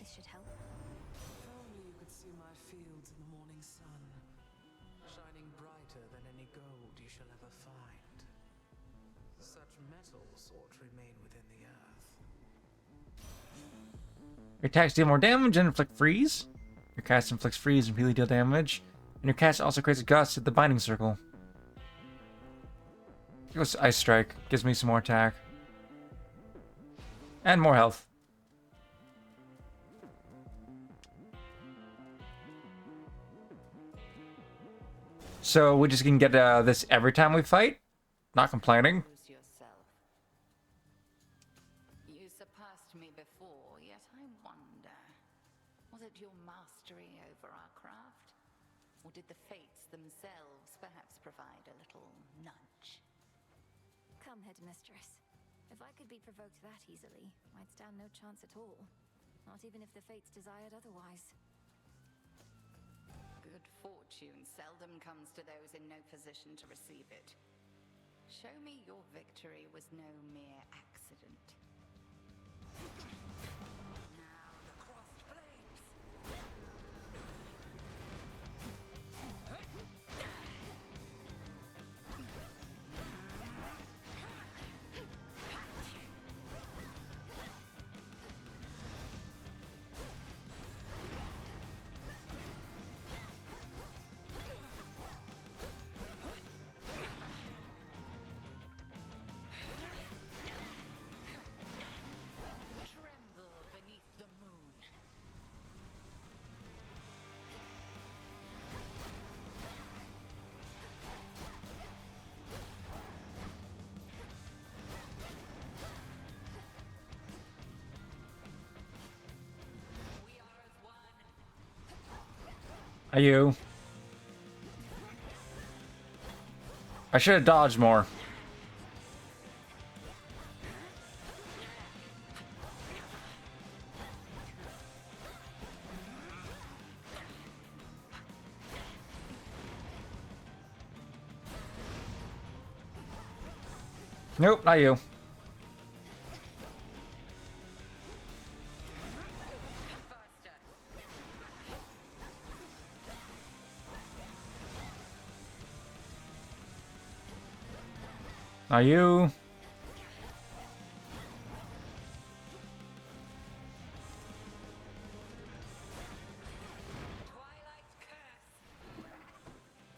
This should help. If only you could see my fields in the morning sun, shining brighter than any gold you shall ever find. Such metals ought to remain within the earth. Your attacks deal more damage and inflict freeze. Your cast inflicts freeze and really deal damage. And your cast also creates a gust at the binding circle. It goes Ice Strike. Gives me some more attack. And more health. So we just can get this every time we fight? Not complaining. Yourself. You surpassed me before, yet I wonder, was it your mastery over our craft? Or did the fates themselves perhaps provide a little nudge? Come, headmistress. If I could be provoked that easily, I'd stand no chance at all. Not even if the fates desired otherwise. Good fortune seldom comes to those in no position to receive it. Show me your victory was no mere accident. Now the crossed blades. Tremble beneath the moon. We are as one. Are you? I should have dodged more. Nope, not you. Not you.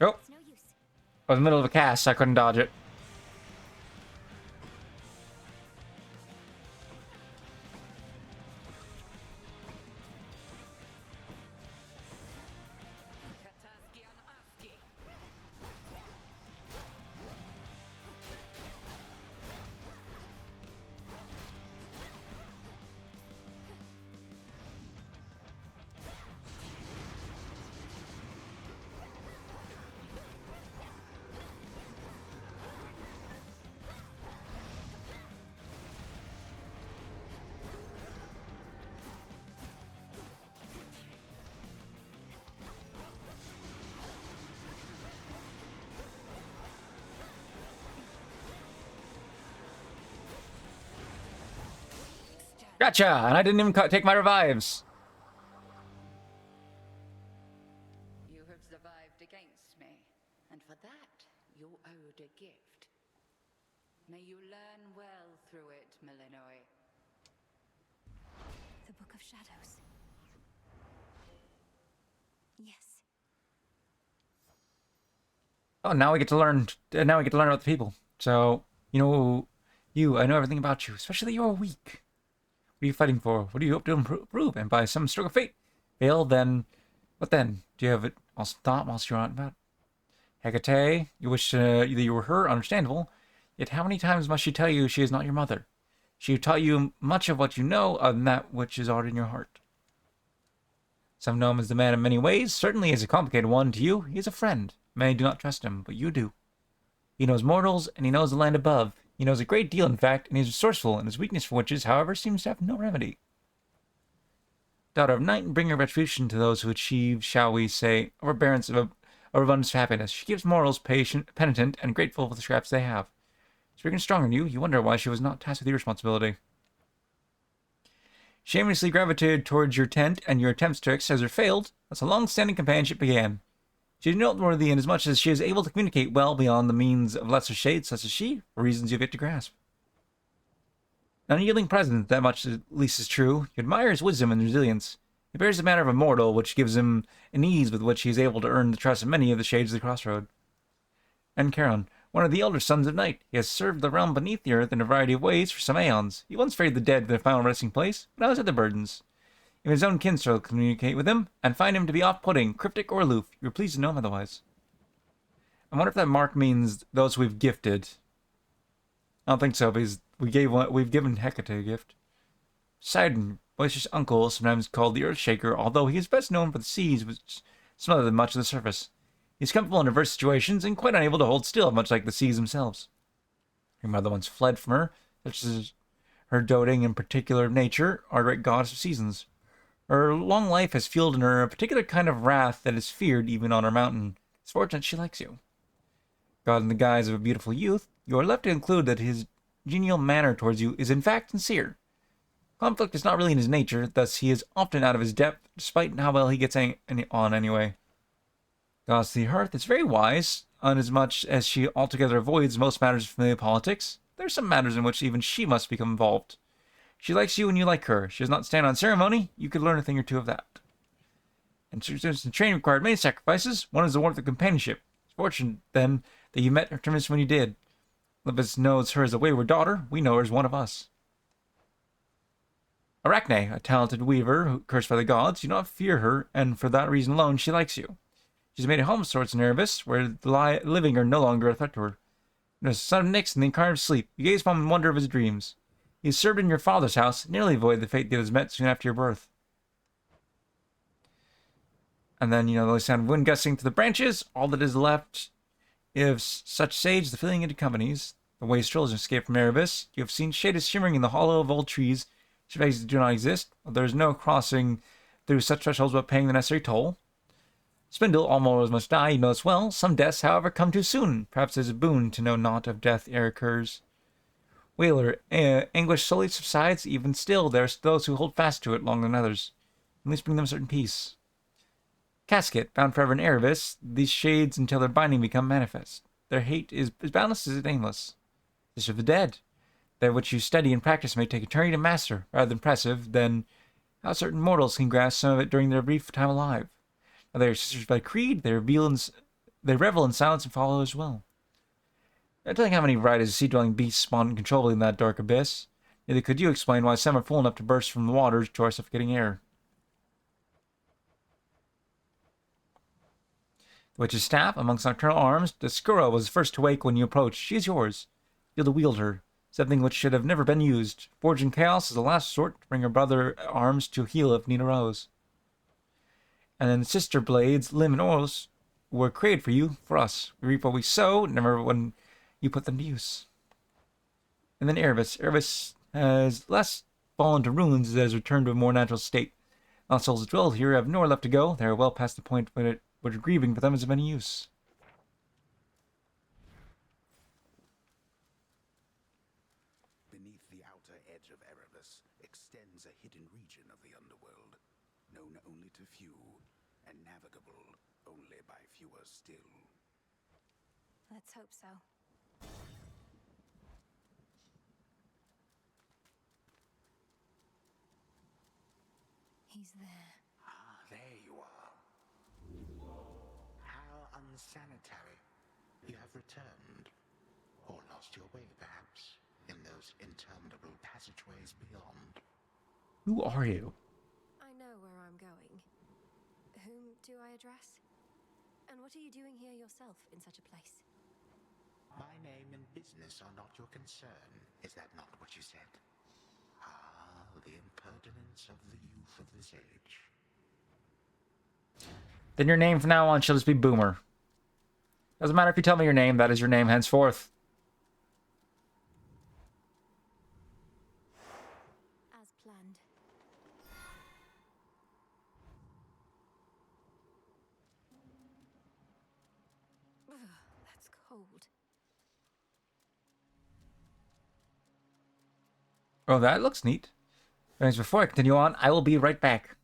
Oh, It's no use. I was in the middle of a cast, so I couldn't dodge it. Kataskian Aski. Gotcha! And I didn't even take my revives. You have survived against me, and for that you're owed a gift. May you learn well through it, Melinoi. The Book of Shadows. Yes. Oh, now we get to learn. Now we get to learn about the people. So, you know, I know everything about you, especially that you are weak. What are you fighting for? What do you hope to improve? And by some stroke of fate, fail, then what then? Do you have it also thought whilst you're on about? Hecate, you wish that you were her, understandable. Yet how many times must she tell you she is not your mother? She taught you much of what you know of that which is already in your heart. Some know him as the man of many ways. Certainly he is a complicated one to you. He is a friend. Many do not trust him, but you do. He knows mortals, and he knows the land above. He knows a great deal, in fact, and he is resourceful, and his weakness for witches, however, seems to have no remedy. Daughter of night, and bringer of retribution to those who achieve, shall we say, a forbearance of abundance of happiness. She keeps mortals patient, penitent, and grateful for the scraps they have. Speaking stronger than you, you wonder why she was not tasked with your responsibility. Shamelessly gravitated towards your tent, and your attempts to exercise her failed. Thus a long-standing companionship began. She is noteworthy inasmuch as she is able to communicate well beyond the means of lesser shades such as she, for reasons you have yet to grasp. An unyielding presence, that much at least is true. You admire his wisdom and resilience. He bears the manner of a mortal, which gives him an ease with which he is able to earn the trust of many of the shades of the crossroad. And Charon, one of the elder sons of night, he has served the realm beneath the earth in a variety of ways for some aeons. He once ferried the dead to their final resting place, but now has other burdens. If his own kinsfolk communicate with him, and find him to be off-putting, cryptic, or aloof, you are pleased to know him otherwise. I wonder if that mark means those we've gifted. I don't think so, because we've given Hecate a gift. Poseidon, boisterous uncle, sometimes called the Earthshaker, although he is best known for the seas which smother much of the surface. He is comfortable in adverse situations, and quite unable to hold still, much like the seas themselves. Your mother once fled from her, such as her doting and particular nature, our great goddess of seasons. Her long life has fueled in her a particular kind of wrath that is feared even on her mountain. It's fortunate she likes you. God in the guise of a beautiful youth, you are left to conclude that his genial manner towards you is in fact sincere. Conflict is not really in his nature, thus he is often out of his depth, despite how well he gets on anyway. Goddess of the Hearth is very wise, inasmuch as she altogether avoids most matters of familiar politics. There are some matters in which even she must become involved. She likes you and you like her. She does not stand on ceremony. You could learn a thing or two of that. And since the training required many sacrifices, one is the warmth of companionship. It's fortunate, then, that you met her tremendous when you did. Lippus knows her as a wayward daughter. We know her as one of us. Arachne, a talented weaver who cursed by the gods. You do not fear her, and for that reason alone, she likes you. She's made a home of sorts in Erebus, where the living are no longer a threat to her. And as the son of Nyx in the incarnate of sleep, you gaze upon him in wonder of his dreams. He has served in your father's house, nearly avoided the fate that was met soon after your birth. And then, the sound of wind gusting through the branches, all that is left of such sage the feeling it accompanies. The wastrels escape from Erebus. You have seen shades shimmering in the hollow of old trees. Spaces do not exist. There is no crossing through such thresholds without paying the necessary toll. Spindle, all mortals must die, you know this well. Some deaths, however, come too soon. Perhaps it is a boon to know naught of death ere occurs. Whaler, anguish slowly subsides. Even still, there are those who hold fast to it longer than others. At least bring them a certain peace. Casket, bound forever in Erebus, these shades until their binding become manifest. Their hate is as boundless as aimless. This of the dead. That which you study and practice may take eternity to master, rather impressive than how certain mortals can grasp some of it during their brief time alive. Now they are sisters by creed, they revel in silence and follow as well. Not telling how many varieties of sea-dwelling beasts spawn uncontrollably in that dark abyss. Neither could you explain why some are full enough to burst from the waters to our suffocating air. The witch's staff, amongst nocturnal arms, Descura was first to wake when you approached. She is yours. You'll to wield her. Something which should have never been used. Forged in chaos is the last resort to bring her brother arms to heal if need arose. And then sister blades, limb and oils, were created for you, for us. We reap what we sow, never when you put them to use. And then Erebus. Erebus has less fallen to ruins as it has returned to a more natural state. Not souls that dwell here have nowhere left to go. They are well past the point where grieving for them is of any use. Beneath the outer edge of Erebus extends a hidden region of the underworld, known only to few, and navigable only by fewer still. Let's hope so. He's there. Ah, there you are. How unsanitary. You have returned. Or lost your way, perhaps, in those interminable passageways beyond. Who are you? I know where I'm going. Whom do I address? And what are you doing here yourself in such a place? My name and business are not your concern. Is that not what you said? Ah, the impertinence of the youth of this age. Then your name from now on shall just be Boomer. Doesn't matter if you tell me your name, that is your name henceforth. As planned. Ugh, that's cold. Oh, that looks neat. Anyways, before I continue on, I will be right back.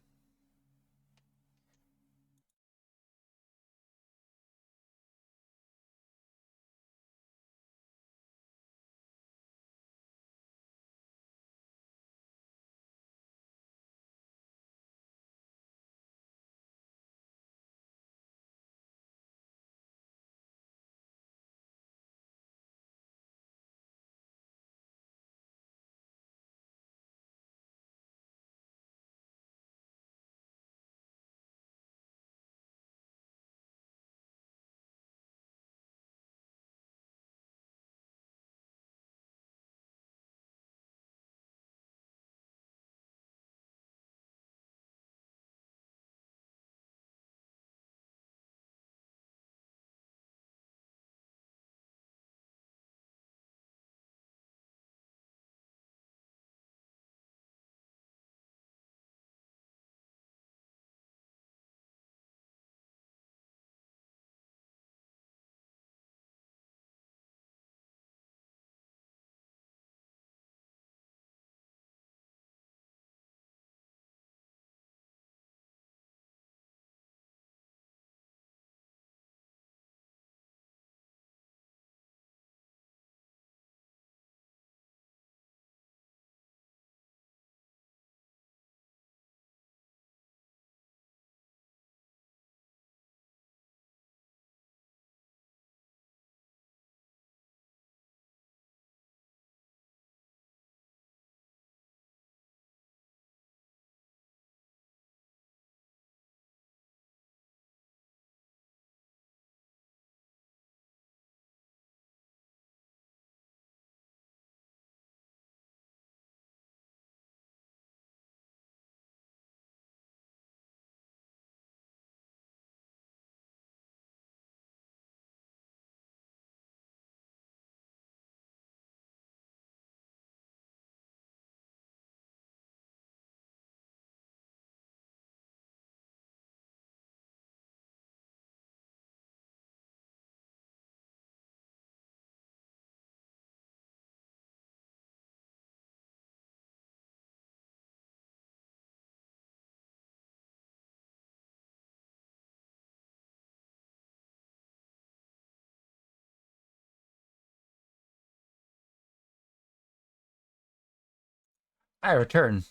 I return.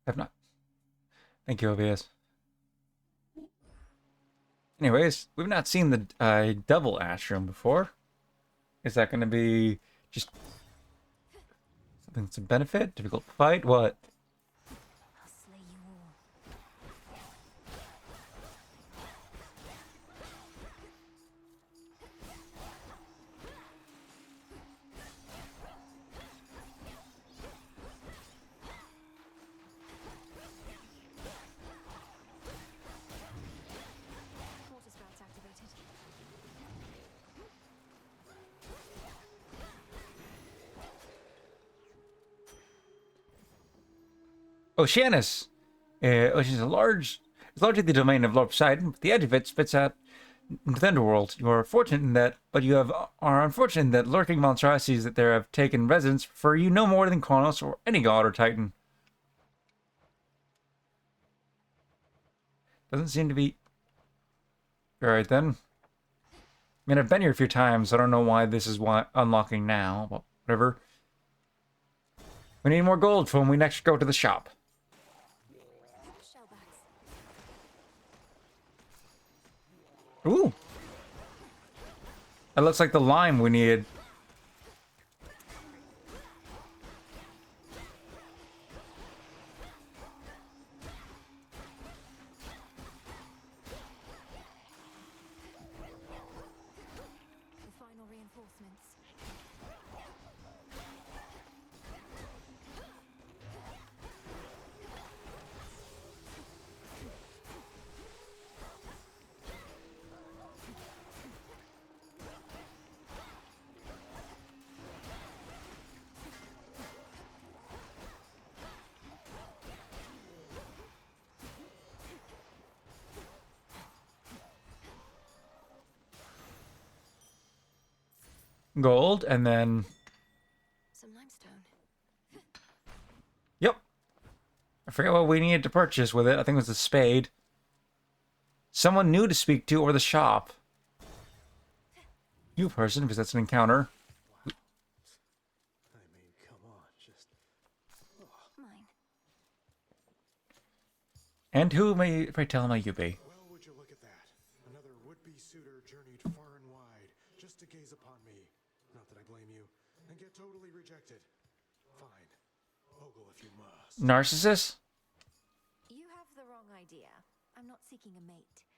Have not. Thank you, OBS. Anyways, we've not seen the double Astrum before. Is that going to be just something to benefit? Difficult fight? What? I'll slay you all. Water sprouts activated. Oceanus. Oceanus is it's largely the domain of Lord Poseidon, but the edge of it spits out into the underworld. You are fortunate in that, but are unfortunate in that lurking monstrosities that there have taken residence prefer you no more than Kronos or any god or titan. Doesn't seem to be... Alright then. I mean, I've been here a few times, so I don't know why this is unlocking now, but whatever. We need more gold for when we next go to the shop. Shellbacks. Ooh. That looks like the lime we needed. The final reinforcements. Gold, and then... Some limestone. Yep. I forget what we needed to purchase with it. I think it was a spade. Someone new to speak to, or the shop. You person, because that's an encounter. I mean, come on, just... Mine. And who may, pray tell, may you be? Well, would you look at that? Another would-be suitor journeyed far and wide just to gaze upon me. Not that I blame you. And get totally rejected. Fine. Ogle if you must. Narcissus? You have the wrong idea. I'm not seeking a mate.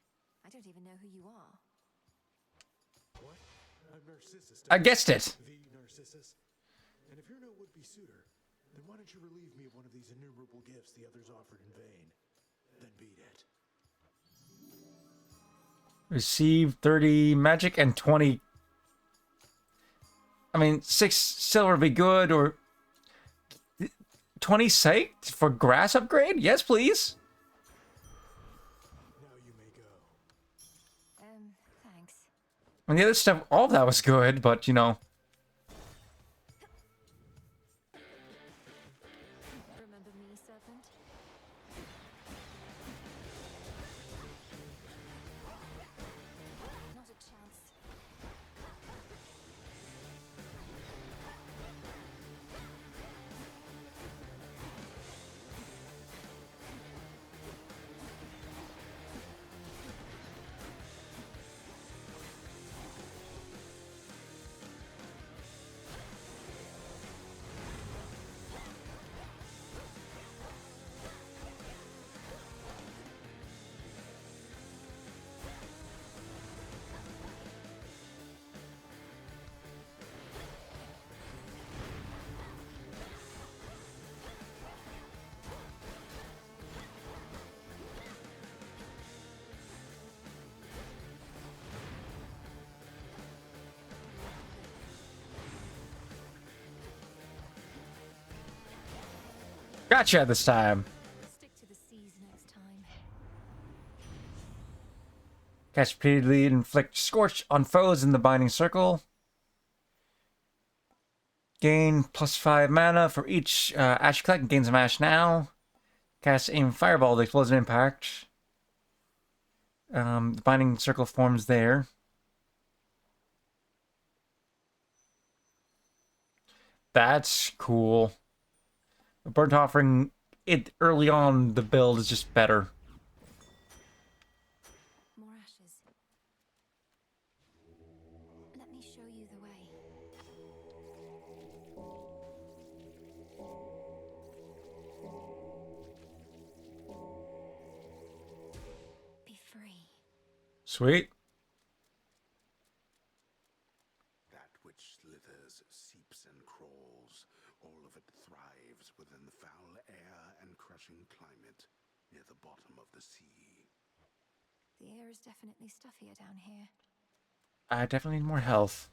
I don't even know who you are. What? I'm Narcissus. I guessed it. The Narcissus. And if you're no would-be suitor, then why don't you relieve me of one of these innumerable gifts the others offered in vain? Then beat it. Receive 30 magic and 20... I mean, 6 silver would be good, or... 20 psych for grass upgrade? Yes, please. Now you may go. Thanks. I mean, the other stuff, all of that was good, but, you know... Remember me, serpent? Not a chance. Gotcha this time. Stick to the seas next time. Cast repeatedly, inflict scorch on foes in the binding circle. Gain +5 mana for each ash you collect and gain some ash now. Cast aim fireball, the explosive impact. The binding circle forms there. That's cool. A burnt offering, it early on the build is just better. More ashes. Let me show you the way. Be free. Sweet. That which slithers, seeps, and crawls, all of it thrives within the foul air and crushing climate near the bottom of the sea. The air is definitely stuffier down here. I definitely need more health.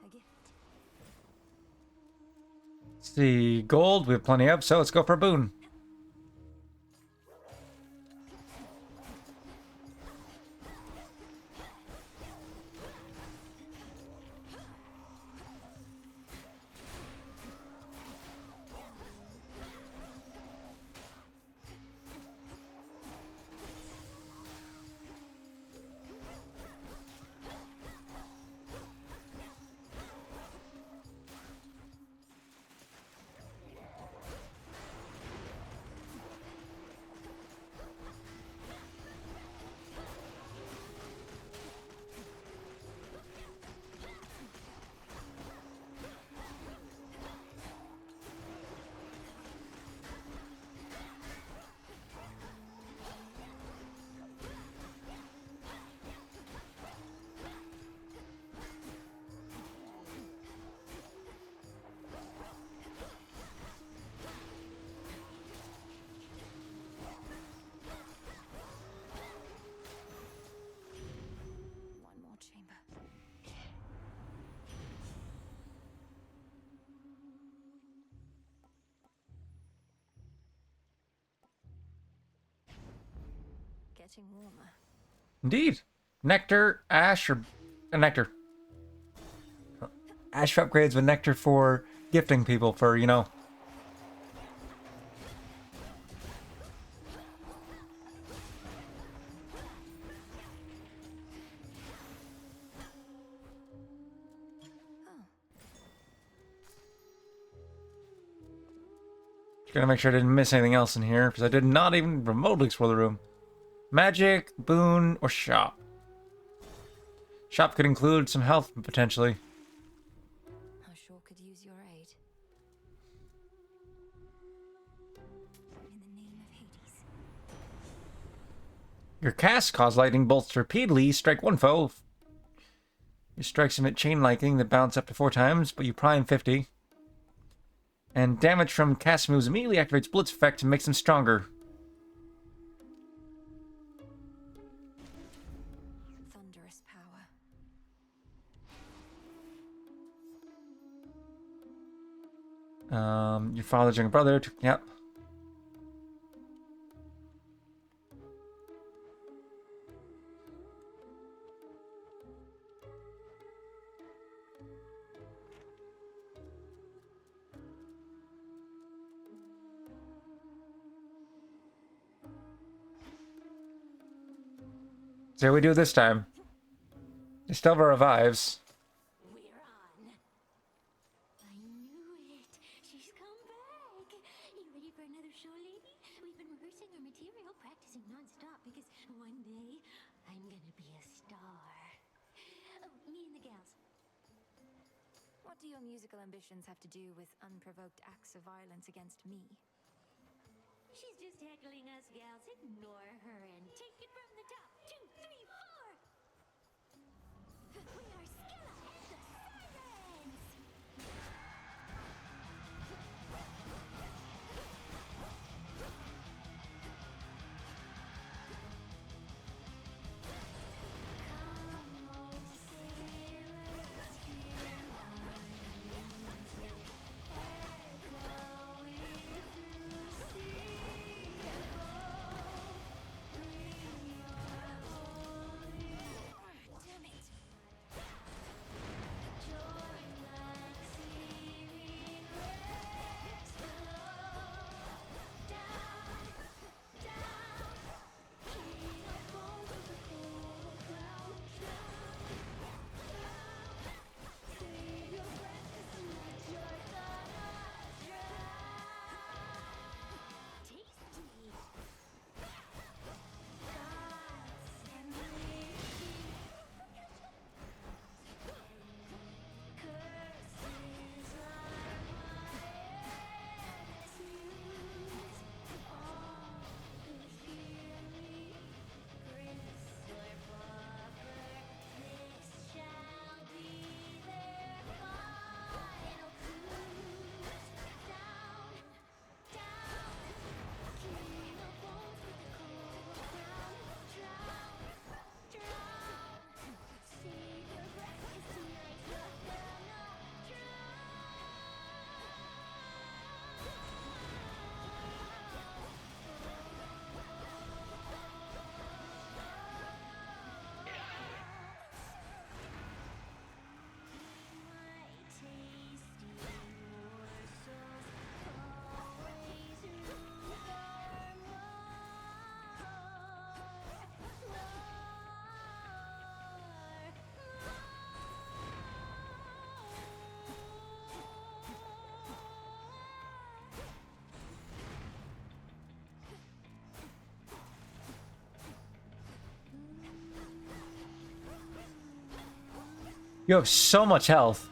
A gift. Let's see, gold we have plenty of, so let's go for a boon. One more chamber. Getting warmer. Indeed. Nectar, ash, or a nectar. Ash upgrades with nectar for gifting people for, you know. Just gotta make sure I didn't miss anything else in here, because I did not even remotely explore the room. Magic, boon, or shop. Shop could include some health, potentially. I sure could use your aid. In the name of Hades. Your cast cause lightning bolts to repeatedly strike one foe. Your strikes emit chain lightning that bounce up to 4 times, but you prime 50. And damage from cast moves immediately activates Blitz effect and makes them stronger. Thunderous power. Your father's younger brother. Yep. See how we do this time. They still have our revives. We're on. I knew it. She's come back. You ready for another show, lady? We've been rehearsing our material, practicing non-stop because one day I'm gonna be a star. Oh, me and the gals. What do your musical ambitions have to do with unprovoked acts of violence against me? She's just heckling us gals. Ignore her and take it from the top. 2, 3, 4. You have so much health.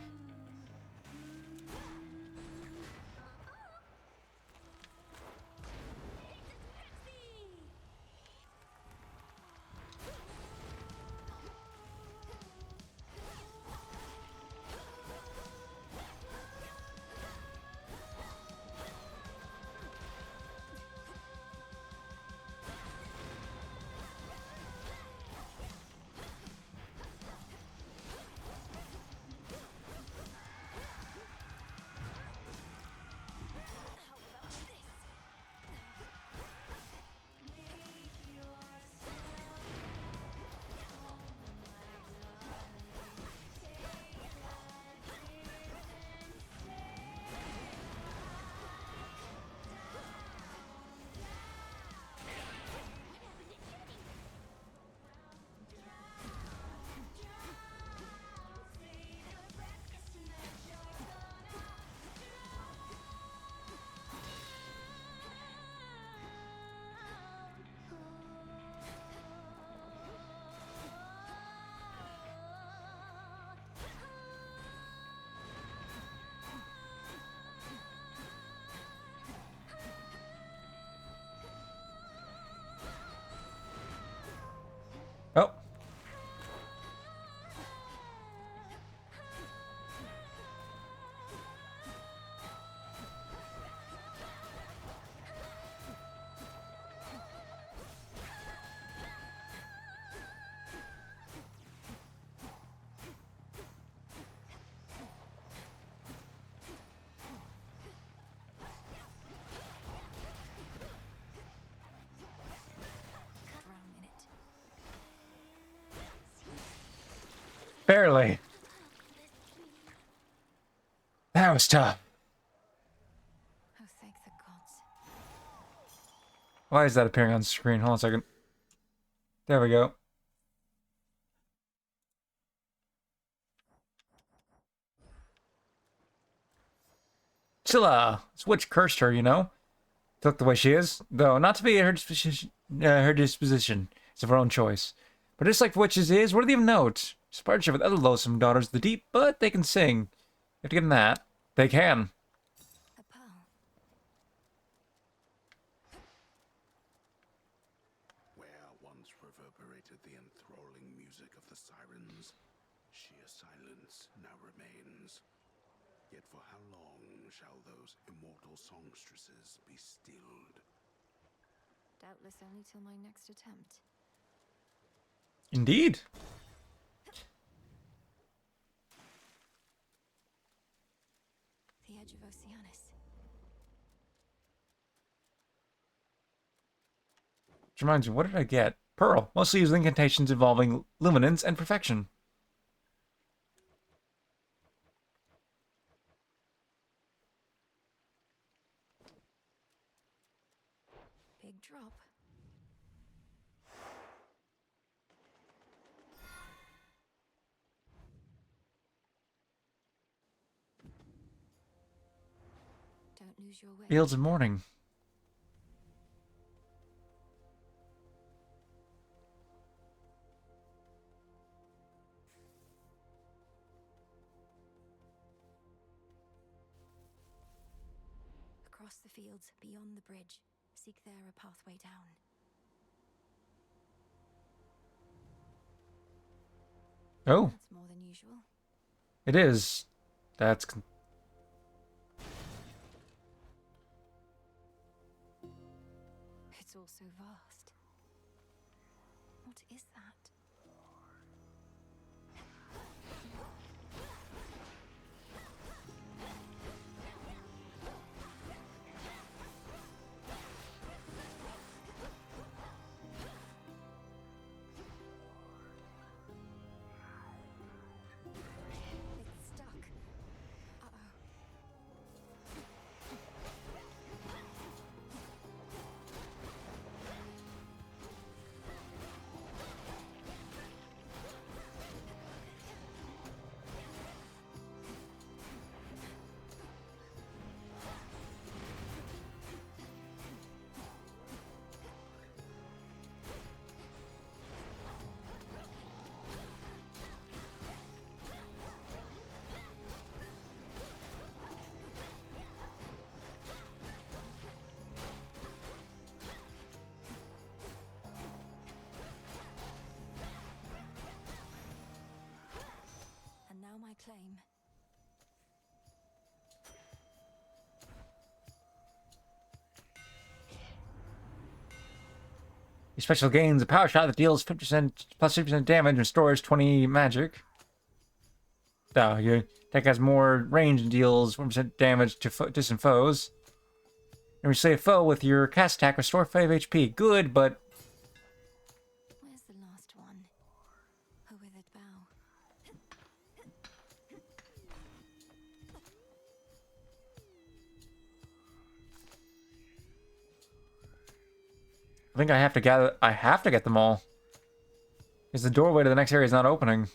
Oh. Barely. That was tough. Oh, thank the gods. Why is that appearing on screen? Hold on a second. There we go. Scylla! This witch cursed her, you know? To look the way she is. Though, not to be her disposition. Her disposition. It's of her own choice. But just like the witches is, what do they even know? It's partnership with other loathsome daughters of the deep, but they can sing. You have to give them that. They can. A pearl. Where once reverberated the enthralling music of the sirens, sheer silence now remains. Yet for how long shall those immortal songstresses be stilled? Doubtless only till my next attempt. Indeed. The edge of Oceanus. Which reminds me, what did I get? Pearl. Mostly used incantations involving luminance and perfection. Big drop. Don't lose your way. Fields of Morning. Across the fields, beyond the bridge. Seek there a pathway down. Oh. That's more than usual. It is. That's... It's all so vast. What is that? It's stuck. Uh-oh. Your special gains a power shot that deals 50% plus 50% damage and restores 20 magic. Your attack has more range and deals 1% damage to distant foes. And reslay a foe with your cast attack, restore 5 HP. Good, but Where's the last one? A withered bough. I think I have to gather. I have to get them all. Because the doorway to the next area is not opening.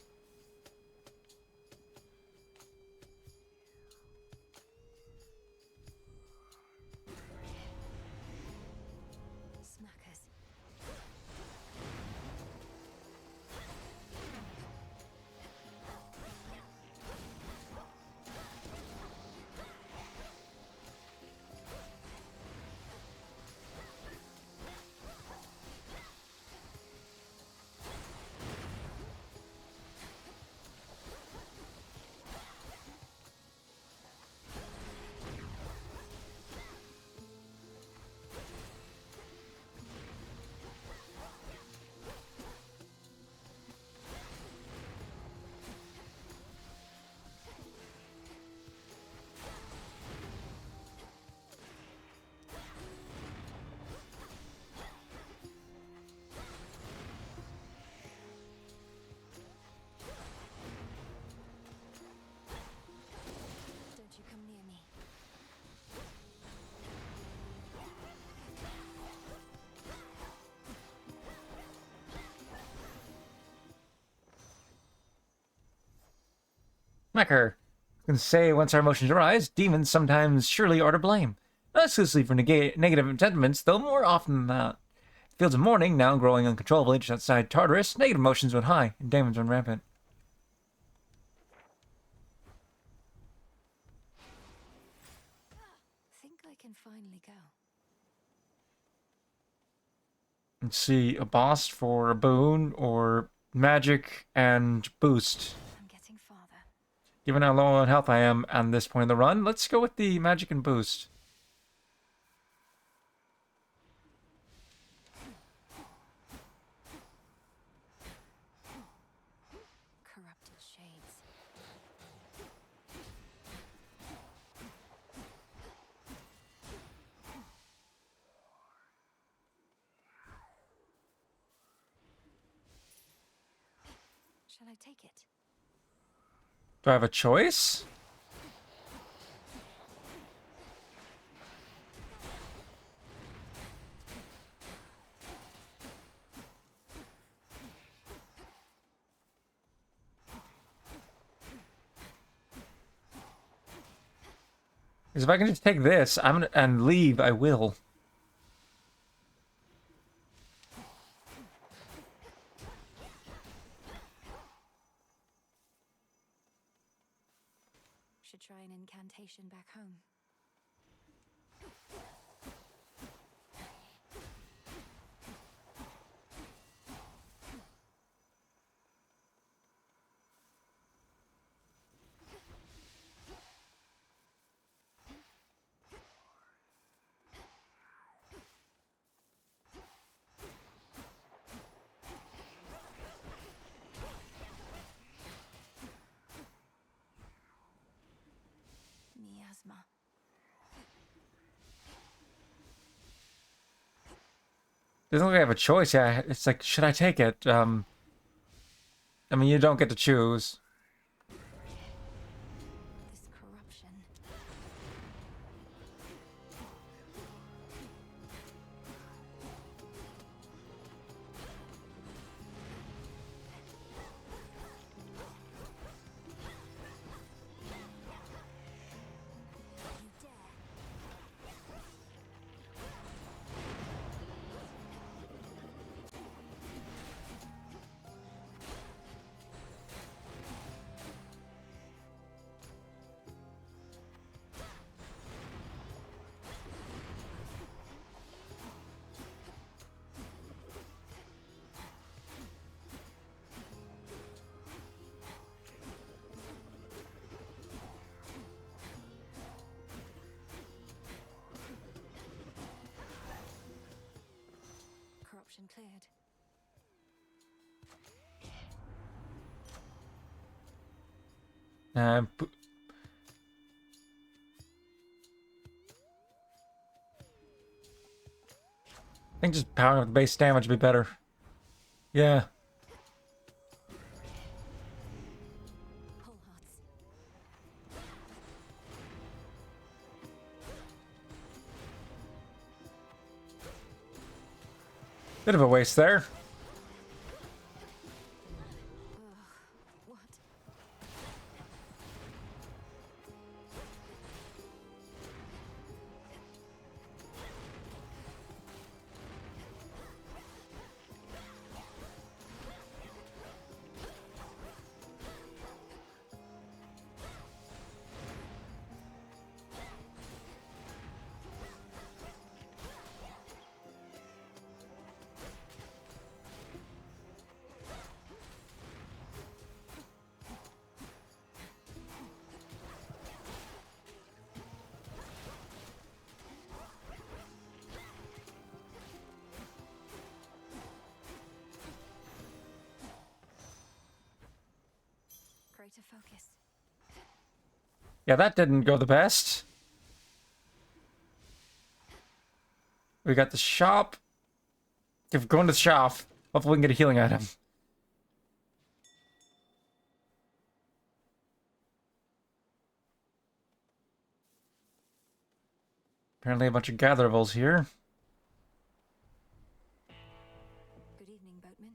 Smackers. Don't you come near me. Smacker. You can say once our emotions arise, demons sometimes surely are to blame. Not exclusively for negative sentiments, though more often than not. Fields of mourning, now growing uncontrollably just outside Tartarus, negative emotions run high, and demons run rampant. Think I can finally go. Let's see, a boss for a boon, or magic and boost. I'm getting farther. Given how low on health I am at this point in the run, let's go with the magic and boost. Corrupted shades. Shall I take it? Do I have a choice? Because if I can just take this, and leave, I will. Should try an incantation back home. Miasma. Doesn't look like I have a choice. Yeah, it's like, should I take it? I mean, you don't get to choose. This corruption. Mission cleared. I think just powering up the base damage would be better. Yeah. Whole hearts. Bit of a waste there. What? Greater focus. Yeah, that didn't go the best. We got the shop. If we're going to the shop, hopefully we can get a healing item. Apparently a bunch of gatherables here. Good evening, boatman.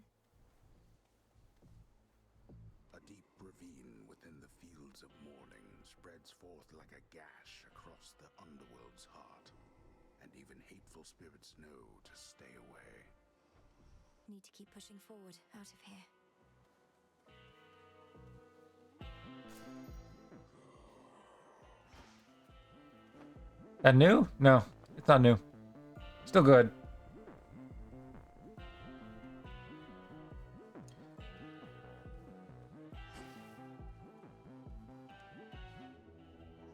A deep ravine within the fields of morning spreads forth like a gash across the underworld's heart, and even hateful spirits know to stay away. Need to keep pushing forward, out of here. That new? No, it's not new. Still good.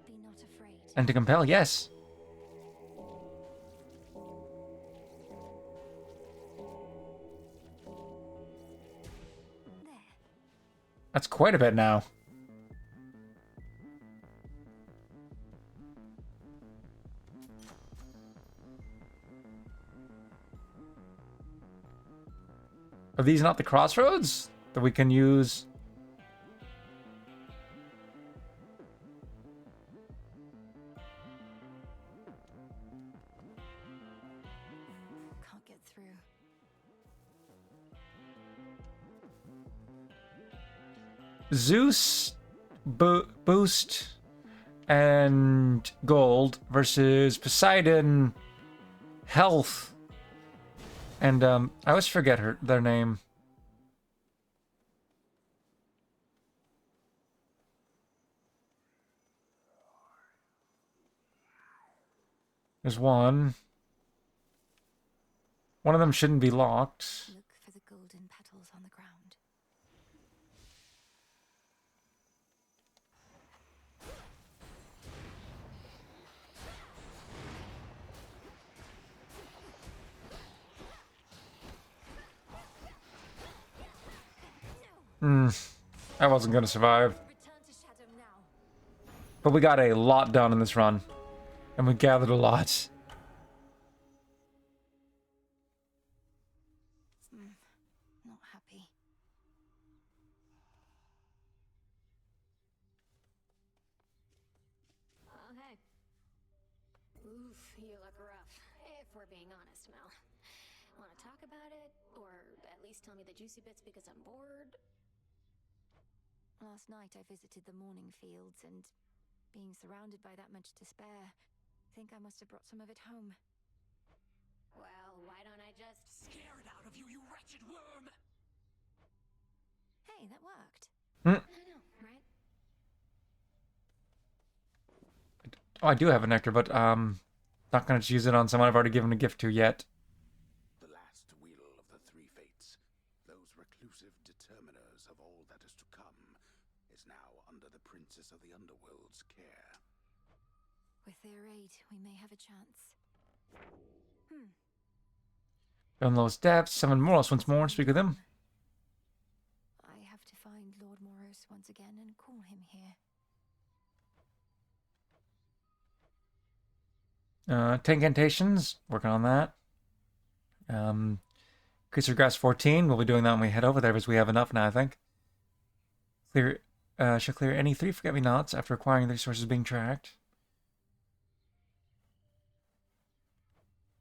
Be not afraid. And to compel, yes. There. That's quite a bit now. Are these not the crossroads that we can use? Can't get through. Zeus boost and gold versus Poseidon health. And I always forget their name. There's one. One of them shouldn't be locked. Look for the golden petals on the ground. I wasn't gonna survive. Return to Shadow now. But we got a lot done in this run. And we gathered a lot. Not happy. Oh, hey. Oof, you look rough, if we're being honest, Mel. Want to talk about it? Or at least tell me the juicy bits because I'm bored? Last night I visited the morning fields and, being surrounded by that much despair, think I must have brought some of it home. Well, why don't I just scare it out of you, you wretched worm? Hey, that worked. I know, right? Oh, I do have a nectar, but not gonna use it on someone I've already given a gift to yet. The last wheel of the three fates, those reclusive determiners of all that is to come, is now under the Princess of the Underworld's care. With their aid, we may have a chance. Down lowest depths, summon Moros once more and speak with him. I have to find Lord Moros once again and call him here. 10 incantations, working on that. Creature Grass 14, we'll be doing that when we head over there because we have enough now, I think. Clear, shall clear any 3 forget-me-nots after acquiring the resources being tracked.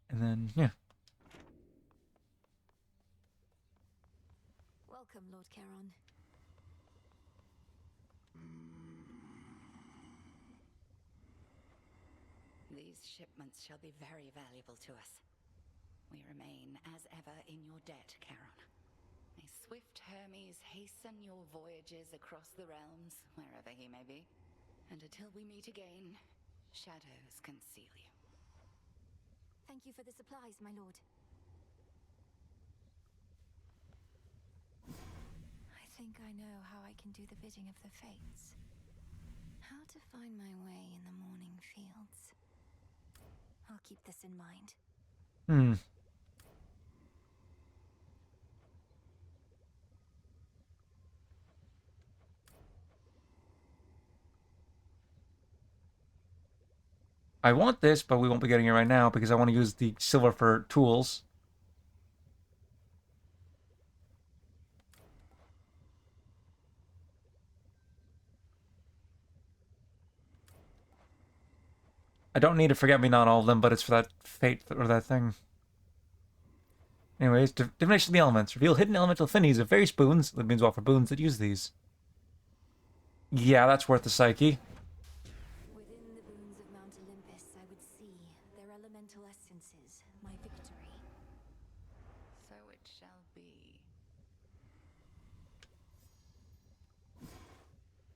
And then, yeah. Welcome, Lord Charon. These shipments shall be very valuable to us. We remain, as ever, in your debt, Charon. May swift Hermes hasten your voyages across the realms, wherever he may be. And until we meet again, shadows conceal you. Thank you for the supplies, my lord. I think I know how I can do the bidding of the fates. How to find my way in the morning fields. I'll keep this in mind. I want this, but we won't be getting it right now because I want to use the silver for tools. I don't need to forget me not all of them, but it's for that fate or that thing. Anyways, divination of the elements. Reveal hidden elemental affinities of various boons. That means well for boons that use these. Yeah, that's worth the psyche. Within the boons of Mount Olympus, I would see their elemental essences, my victory. So it shall be.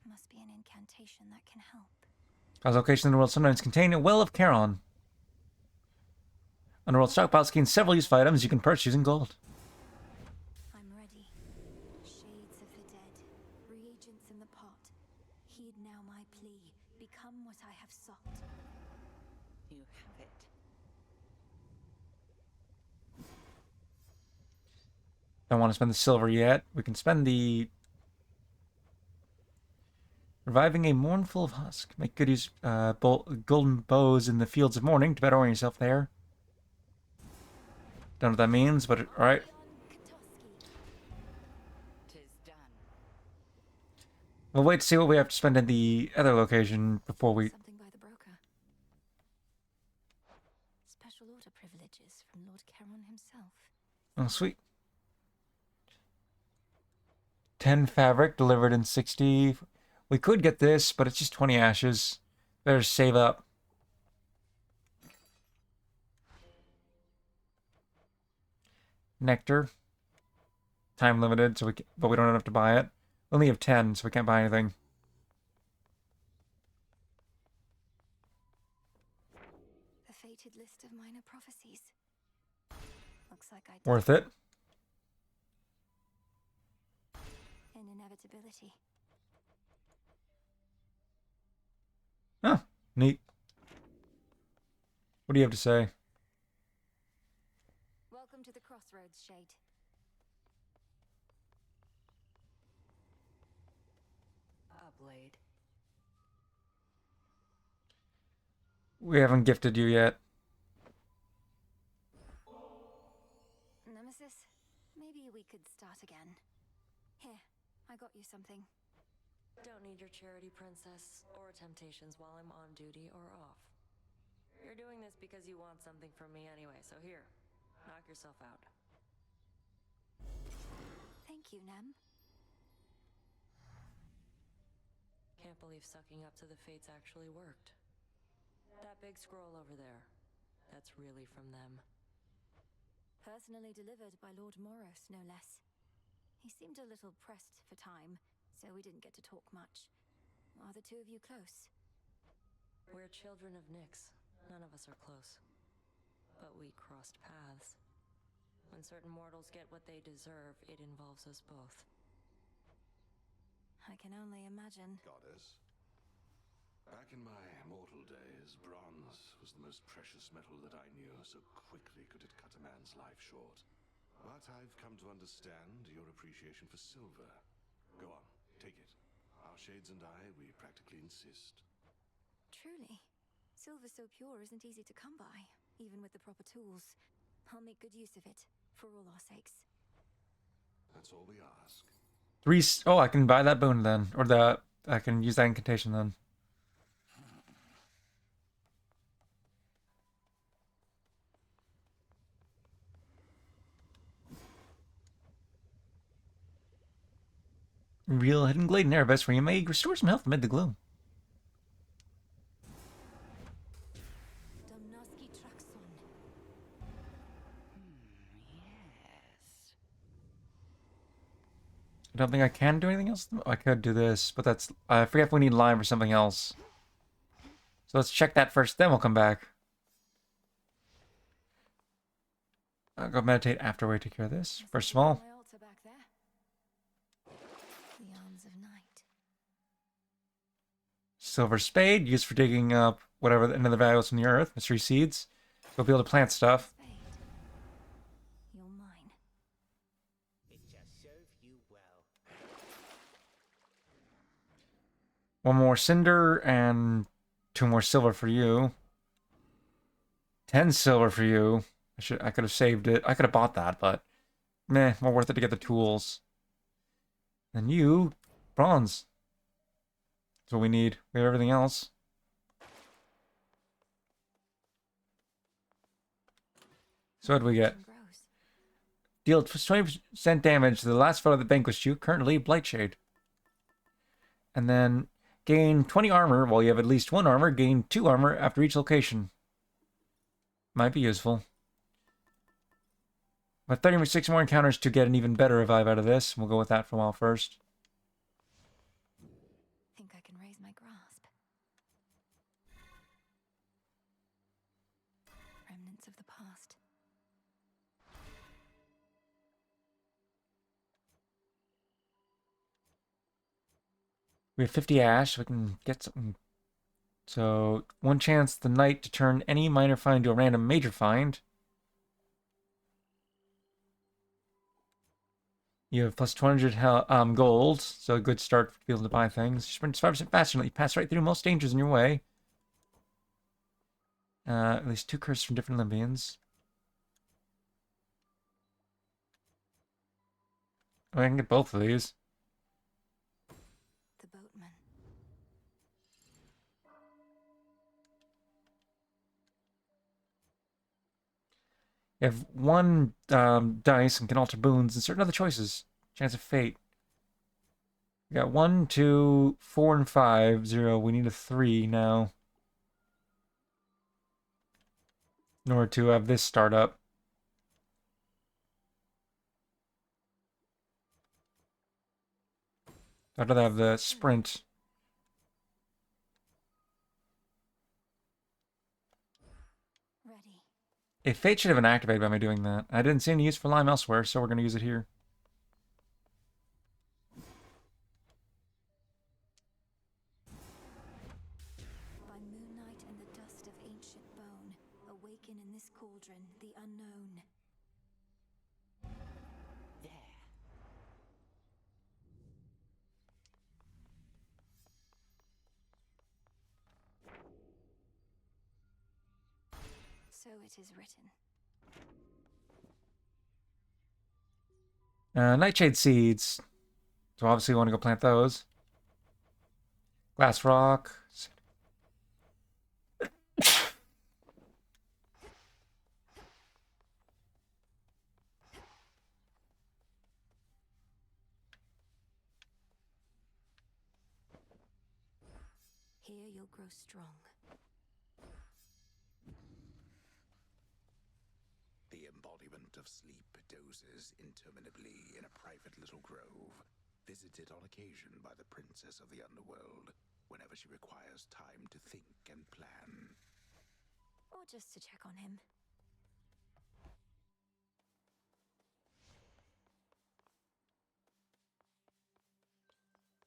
Must be an incantation that can help. Cause locations in the world sometimes contain a well of Charon. Underworld stockpiles contain several useful items you can purchase using gold. I'm ready. Shades of the dead, reagents in the pot. Heed now my plea. Become what I have sought. You have it. Don't want to spend the silver yet. We can spend the... Reviving a mournful of husk. Make good use golden bows in the fields of morning to better orient yourself there. Don't know what that means, but alright. Tis done. We'll wait to see what we have to spend in the other location before we... Something by the broker. Special order privileges from Lord Charon himself. Oh, sweet. 10 fabric delivered in 60. We could get this, but it's just 20 ashes. Better save up. Nectar. Time limited, so but we don't have to buy it. We only have 10, so we can't buy anything. The fated list of minor prophecies. Looks like I Worth it. An inevitability. Huh. Neat. What do you have to say? Welcome to the crossroads, Shade. Blade. We haven't gifted you yet. Nemesis, maybe we could start again. Here, I got you something. Don't need your charity, princess, or temptations while I'm on duty or off. You're doing this because you want something from me anyway, so here, knock yourself out. Thank you, Nem. Can't believe sucking up to the fates actually worked. That big scroll over there, that's really from them. Personally delivered by Lord Moros, no less. He seemed a little pressed for time, so we didn't get to talk much. Are the two of you close? We're children of Nyx. None of us are close. But we crossed paths. When certain mortals get what they deserve, it involves us both. I can only imagine. Goddess, Back in my mortal days, bronze was the most precious metal that I knew, so quickly could it cut a man's life short. But I've come to understand your appreciation for silver. Go on, take it. Our shades and I, we practically insist. Truly. Silver so pure isn't easy to come by, even with the proper tools. I'll make good use of it, for all our sakes. That's all we ask. Oh, I can buy that boon then. Or I can use that incantation then. Real hidden glade in Erebus where you may restore some health amid the gloom. I don't think I can do anything else. I could do this, but that's... I forget if we need lime or something else. So let's check that first, then we'll come back. I'll go meditate after we take care of this. First of all. Silver spade, used for digging up whatever the end of the values from the earth. Mystery seeds. We'll be able to plant stuff. You're mine. It just served you well. One more cinder and 2 more silver for you. 10 silver for you. I could have saved it. I could have bought that, but meh, more worth it to get the tools. And you, bronze. That's what we need. We have everything else. So what do we get? Deal 20% damage to the last foe that vanquished you, currently Blightshade. And then gain 20 armor while you have at least 1 armor. Gain 2 armor after each location. Might be useful. But 36 more encounters to get an even better revive out of this. We'll go with that for a while first. Think I can raise my grasp. Remnants of the past. We have 50 ash, so we can get something. So, 1 chance the knight to turn any minor find to a random major find. You have plus 200 gold, so a good start to be able to buy things. Sprint 5% faster, let you pass right through most dangers in your way. At least 2 curses from different Olympians. Oh, I can get both of these. The boatman. You have 1 dice and can alter boons and certain other choices. Chance of fate. We got 1, 2, 4, and 5. 0. We need a 3 now. In order to have this start up. I'd rather have the sprint. Ready. A fate should have been activated by me doing that. I didn't see any use for lime elsewhere, so we're going to use it here. By moonlight and the dust of ancient bone, awaken in this cauldron the unknown. So it is written. Nightshade seeds. So obviously we want to go plant those. Glass rock. Here you'll grow strong. The embodiment of sleep dozes interminably in a private little grove, visited on occasion by the princess of the underworld, whenever she requires time to think and plan. Or just to check on him.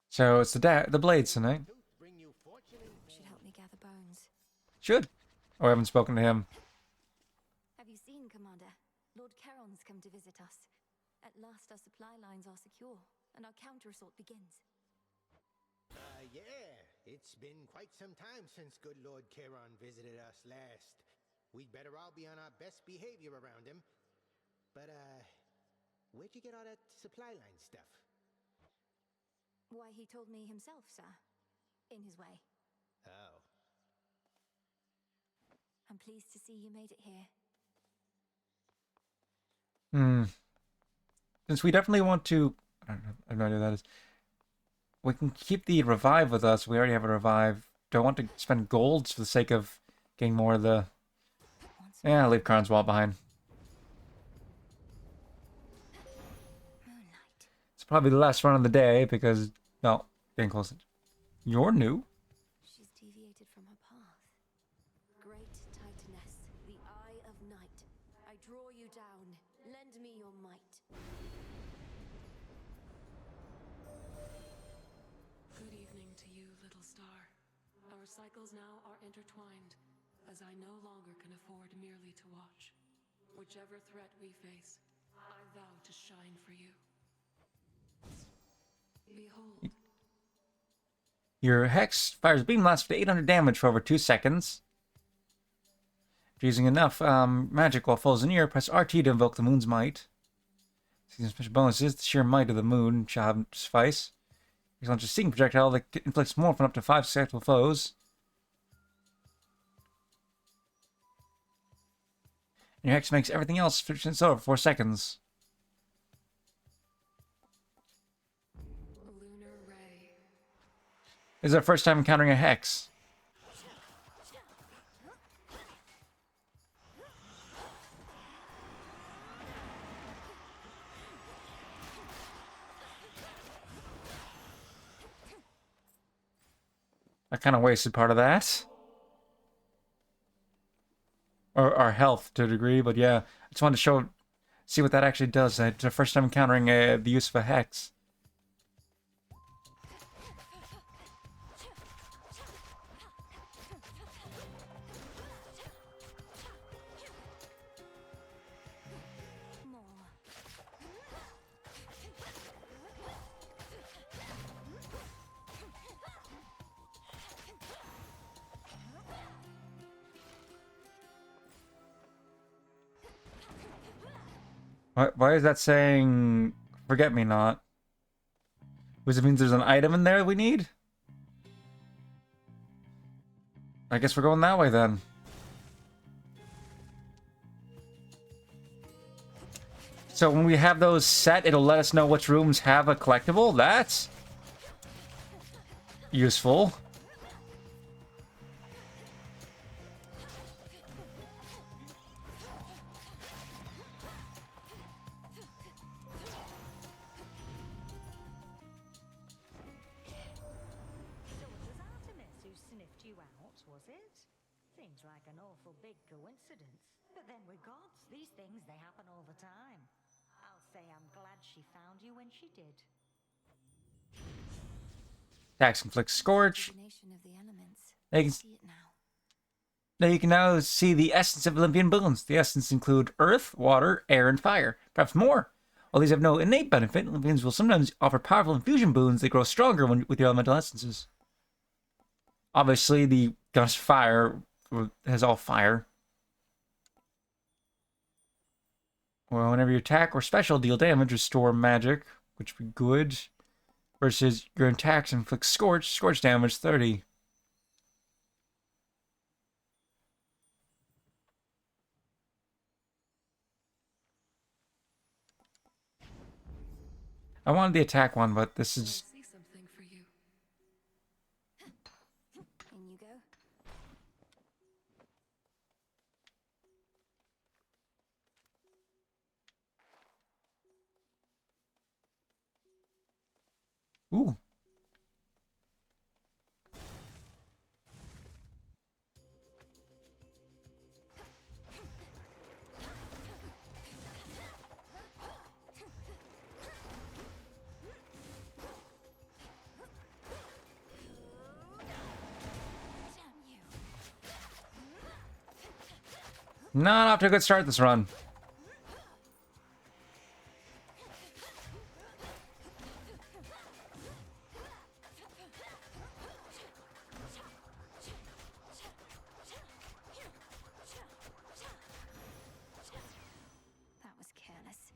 So it's the blades tonight. Should help Should. Oh, I haven't spoken to him. Have you seen, Commander? Lord Charon's come to visit us. At last our supply lines are secure, and our counter-assault begins. Yeah. It's been quite some time since good Lord Charon visited us last. We'd better all be on our best behavior around him. But, where'd you get all that supply line stuff? Why, he told me himself, sir. In his way. Oh. I'm pleased to see you made it here. Since we definitely want to... I don't know, I have no idea what that is. We can keep the revive with us. We already have a revive. Do I want to spend golds for the sake of getting more of the... Yeah, I'll leave Karn's Wall behind. It's probably the last run of the day because... No, getting close. You're new? She's deviated from her path. Great Titaness, the Eye of Night. I draw you down. Lend me your might. Good evening to you, little star. Our cycles now are intertwined, as I no longer can afford merely to watch. Whichever threat we face, I vow to shine for you. Behold. Your Hex fires beam lasts for 800 damage for over 2 seconds. If you're using enough magic while foes are near, press RT to invoke the moon's might. Seeing special bonuses, the sheer might of the moon shall suffice. You can launch a seeking projectile that inflicts more from up to 5 successful foes. And your Hex makes everything else 50% slower for 4 seconds. Lunar Ray. This is our first time encountering a Hex. I kind of wasted part of that. Or our health to a degree, but yeah. I just wanted to see what that actually does. It's our first time encountering the use of a Hex. Why is that saying forget me not? Which means there's an item in there we need? I guess we're going that way then. So when we have those set, it'll let us know which rooms have a collectible? That's useful. Seems like an awful big coincidence. But then with gods, these things, they happen all the time. I'll say I'm glad she found you when she did. Tax inflicts Scorch. Of the elements. Now you can now see the essence of Olympian boons. The essence include earth, water, air, and fire. Perhaps more. While these have no innate benefit, Olympians will sometimes offer powerful infusion boons that grow stronger with your elemental essences. Obviously, the Gust Fire has all fire. Well, whenever you attack or special deal damage, restore magic, which would be good. Versus your attacks inflict scorch damage 30. I wanted the attack one, but this is... I see something for you. In you go. Ooh. Not off to a good start this run. That was careless.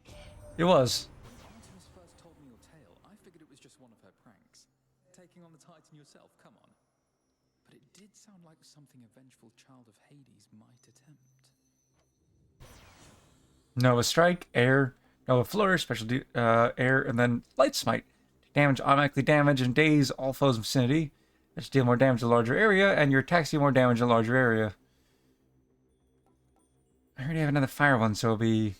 It was. When Artemis first told me your tale, I figured it was just one of her pranks. Taking on the Titan yourself, come on. But it did sound like something a vengeful child of Hades might attempt. Nova Strike, Air, Nova Flourish, Special Air, and then Light Smite. Damage automatically damage and daze all foes in vicinity. Just deal more damage to a larger area, and your attacks deal more damage in a larger area. I already have another fire one, so it'll be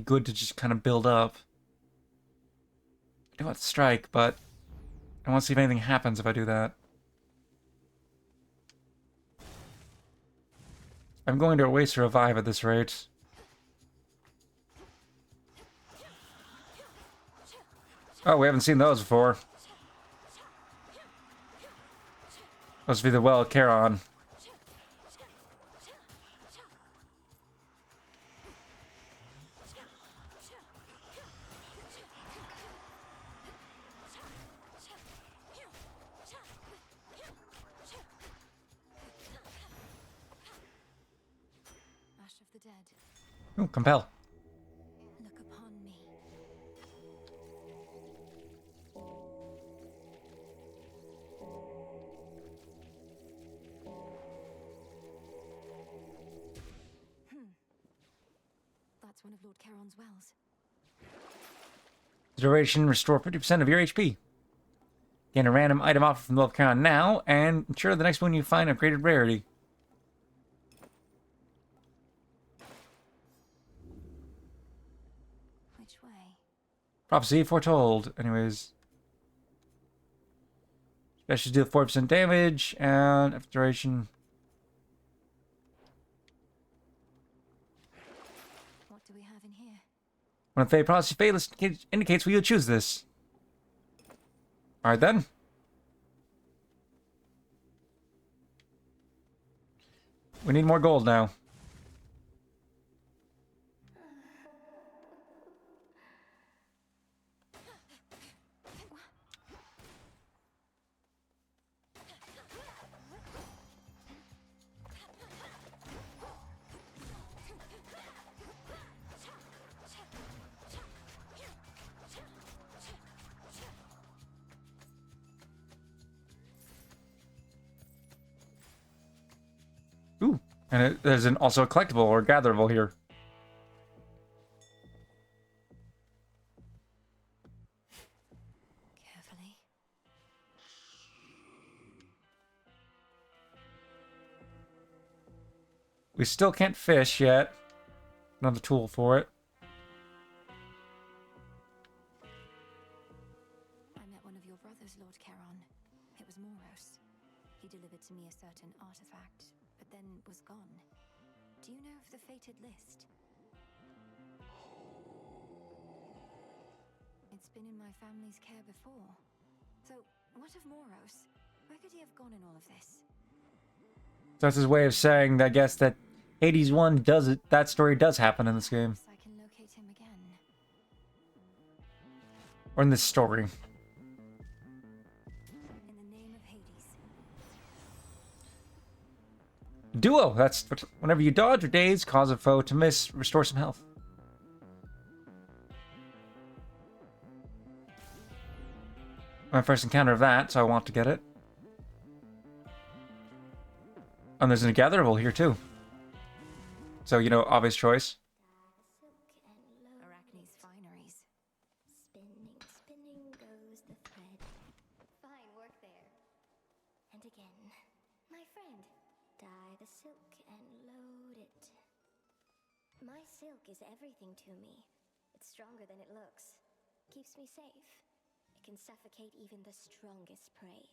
good to just kind of build up. I do want Strike, but I want to see if anything happens if I do that. I'm going to waste a revive at this rate. Oh, we haven't seen those before. Must be the Well of Charon. Ash of the dead. Ooh, compel. Look upon me. That's one of Lord Charon's wells. Duration, restore 50% of your HP. Gain a random item offer from the Well of Charon now, and ensure the next one you find upgraded rarity. Which way? Prophecy foretold. Anyways. Special deal 4% damage, and after duration. What do we have in here? When a Fey Prophecy Fate list indicates we will choose this. Alright then. We need more gold now. Ooh, and there's also a collectible or gatherable here. Carefully. We still can't fish yet. Another tool for it. I met one of your brothers, Lord Charon. It was Moros. He delivered to me a certain artifact, but then was gone. Do you know of the fated list? It's been in my family's care before. So, what of Moros? Where could he have gone in all of this? That's his way of saying, I guess, that Hades 1 does it. That story does happen in this game. I can locate him again. Or in this story. In the name of Hades. Duo! That's whenever you dodge or daze, cause a foe to miss, restore some health. My first encounter of that, so I want to get it. And there's a gatherable here too. So, you know, obvious choice. Arachne's fineries. Spinning, spinning goes the thread. Fine work there. And again. My friend, dye the silk and load it. My silk is everything to me. It's stronger than it looks. Keeps me safe. It can suffocate even the strongest prey.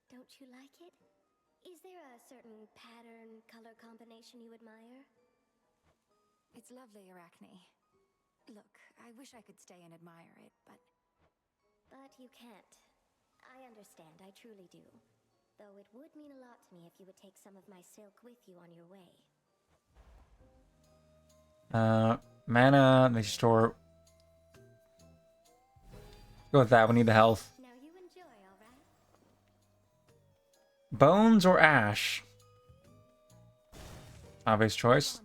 Don't you like it? Is there a certain pattern, color combination you admire? It's lovely, Arachne. Look, I wish I could stay and admire it, but... But you can't. I understand, I truly do. Though it would mean a lot to me if you would take some of my silk with you on your way. Mana, they store. Go with that. We need the health. Now you enjoy, all right? Bones or ash? Obvious choice.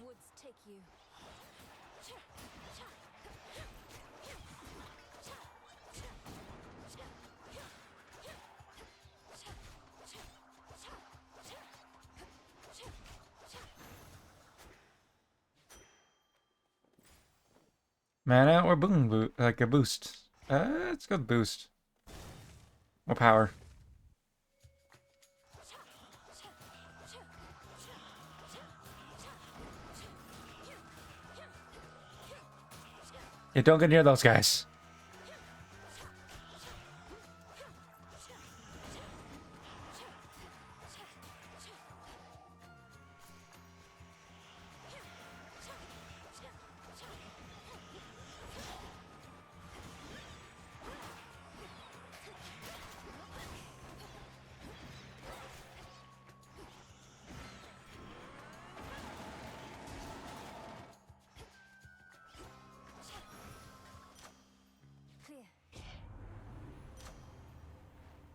Woods take you. Mana or boom, like a boost. Let's go with boost. More power. Yeah, don't get near those guys.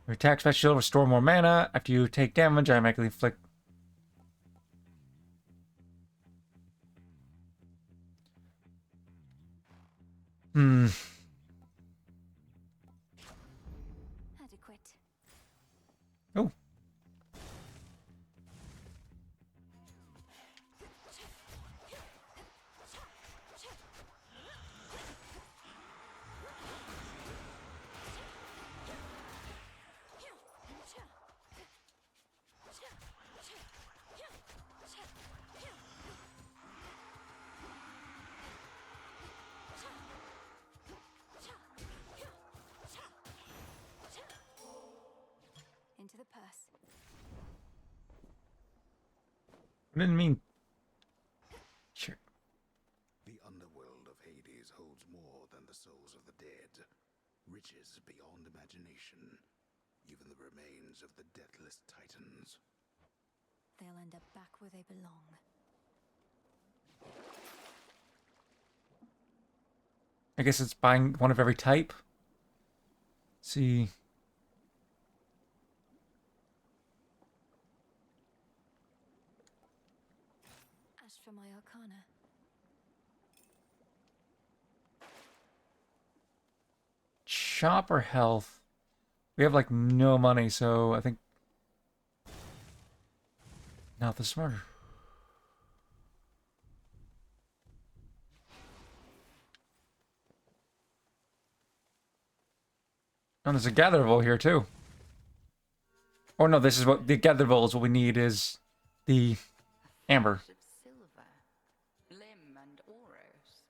Your attack special restore more mana. After you take damage, I automatically inflict. Adequate. Oh. Into the purse. I didn't mean. Sure. The underworld of Hades holds more than the souls of the dead. Riches beyond imagination. Even the remains of the deathless titans. They'll end up back where they belong. I guess it's buying one of every type. Let's see. Ash for my arcana. Shop or health? We have like no money, so I think. Not the smarter. And there's a gatherable here too. Or no, this is what the gatherable is. What we need is the amber. Of silver, limb and auros.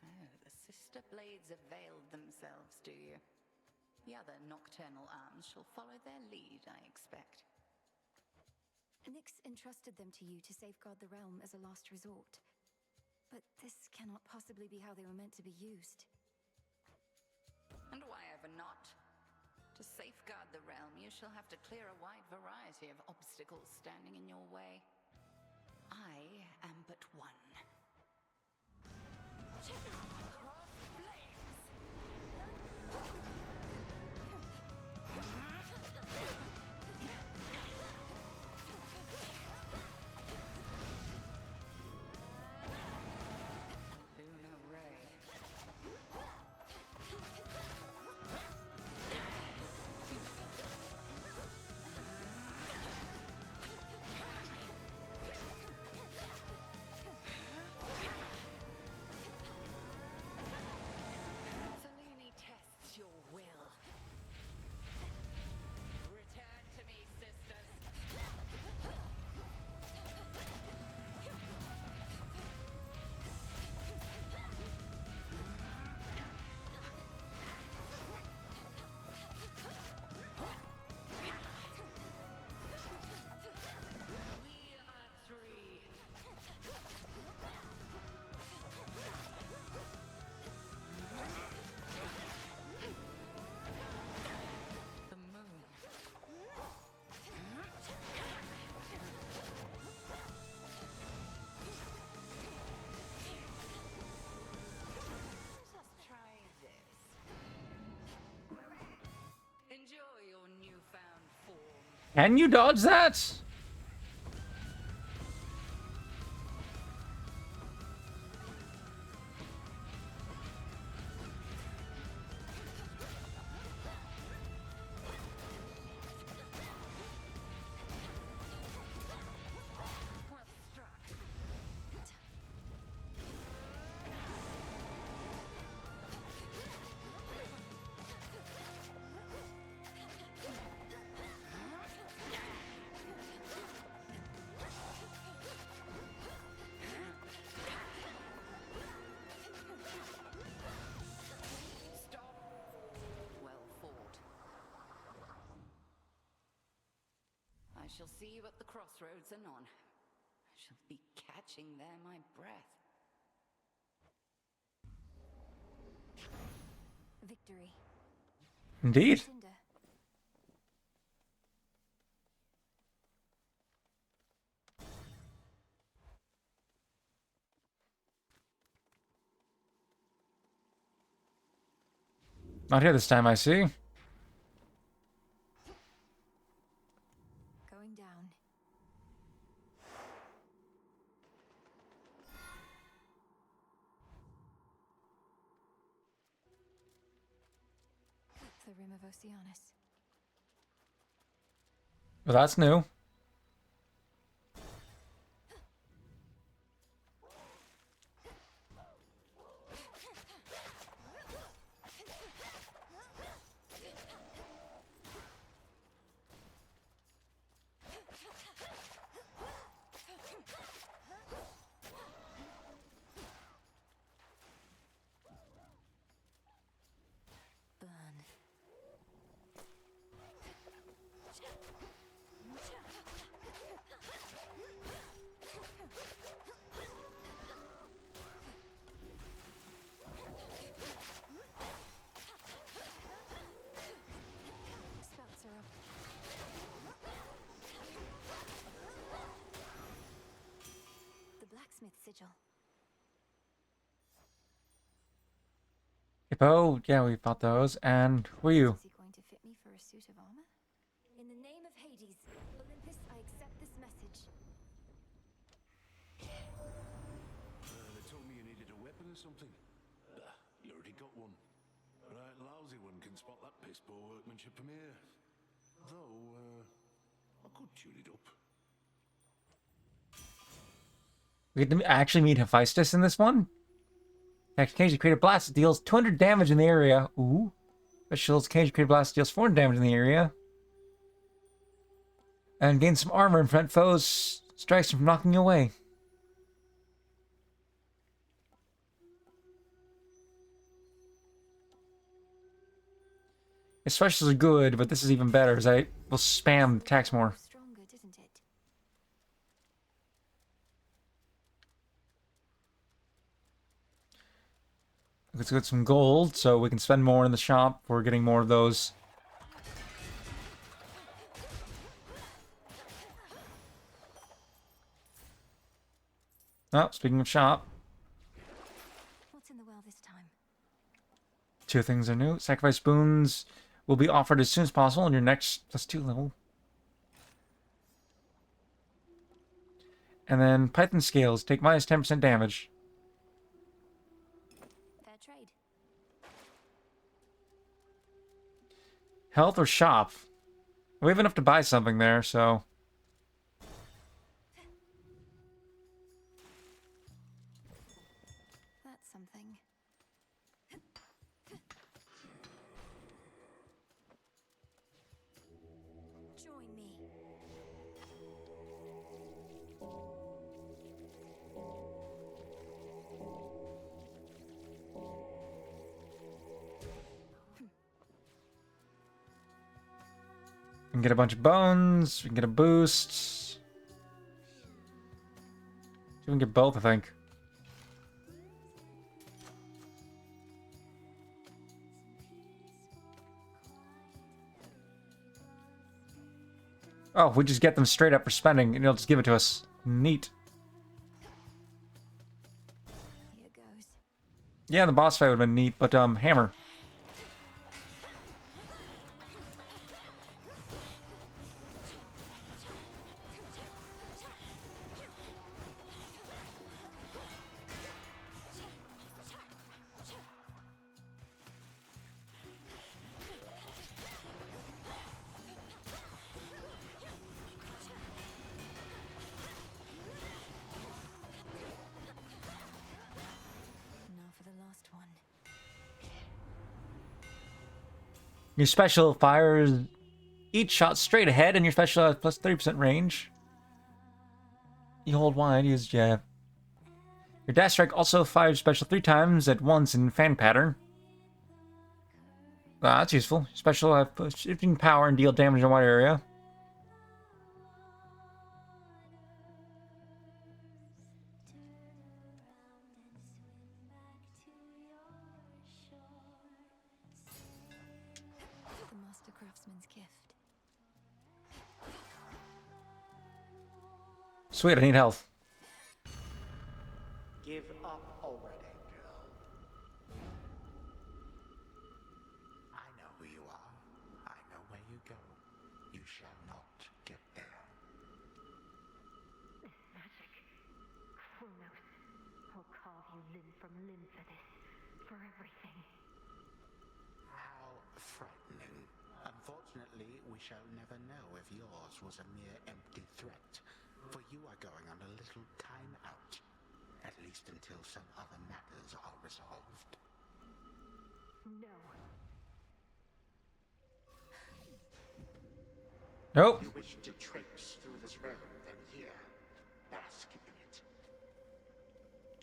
So the sister blades have veiled themselves, do you? The other nocturnal arms shall follow their lead, I expect. Nyx entrusted them to you to safeguard the realm as a last resort. But this cannot possibly be how they were meant to be used. And why ever not? To safeguard the realm, you shall have to clear a wide variety of obstacles standing in your way. I am but one. Can you dodge that? Well fought. I shall see you at the crossroads anon. I shall be catching there my breath. Victory. Indeed. Cinder. Not here this time, I see. Going down. The rim of Oceanus. Well, that's new. Burn. Spouts are up. The blacksmith sigil. Oh, yeah, we fought those. And who are you? Is he going to fit me for a suit of armor? In the name of Hades, Olympus, I accept this message. They told me you needed a weapon or something. You already got one. Right, lousy one can spot that piss poor workmanship from here. Though, I could tune it up. We get to actually meet Hephaestus in this one? Occasionally create a blast that deals 200 damage in the area. Ooh. Specials occasionally create a blast that deals 400 damage in the area. And gain some armor and prevent foes strikes from knocking you away. His specials are good, but this is even better as I will spam attacks more. Stronger, didn't it? Let's get some gold so we can spend more in the shop for getting more of those. Oh, speaking of shop, What's in the well this time? 2 things are new. Sacrifice boons will be offered as soon as possible on your next +2 level. And then Python scales take minus 10% damage. Fair trade. Health or shop? We have enough to buy something there, so... That's something. Join me. We can get a bunch of bones, we can get a boost. We can get both, I think. Oh, we just get them straight up for spending, and he'll just give it to us. Neat. Here goes. Yeah, the boss fight would have been neat, but, hammer. Your special fires each shot straight ahead, and your special has plus 30% range. You hold wide, use yeah. Your dash strike also fires special 3 times at once in fan pattern. That's useful. Special have shifting power and deal damage in a wide area. The Master Craftsman's gift. Sweet, I need health. Give up already, girl. I know who you are. I know where you go. You shall not get there. This magic. Kronos will carve you limb from limb for this. For everything. How frightening. Unfortunately, we shall never know if yours was a mere empty threat. For you are going on a little time out. At least until some other matters are resolved. No. Nope. You wish to traipse through this realm, then here, bask in it.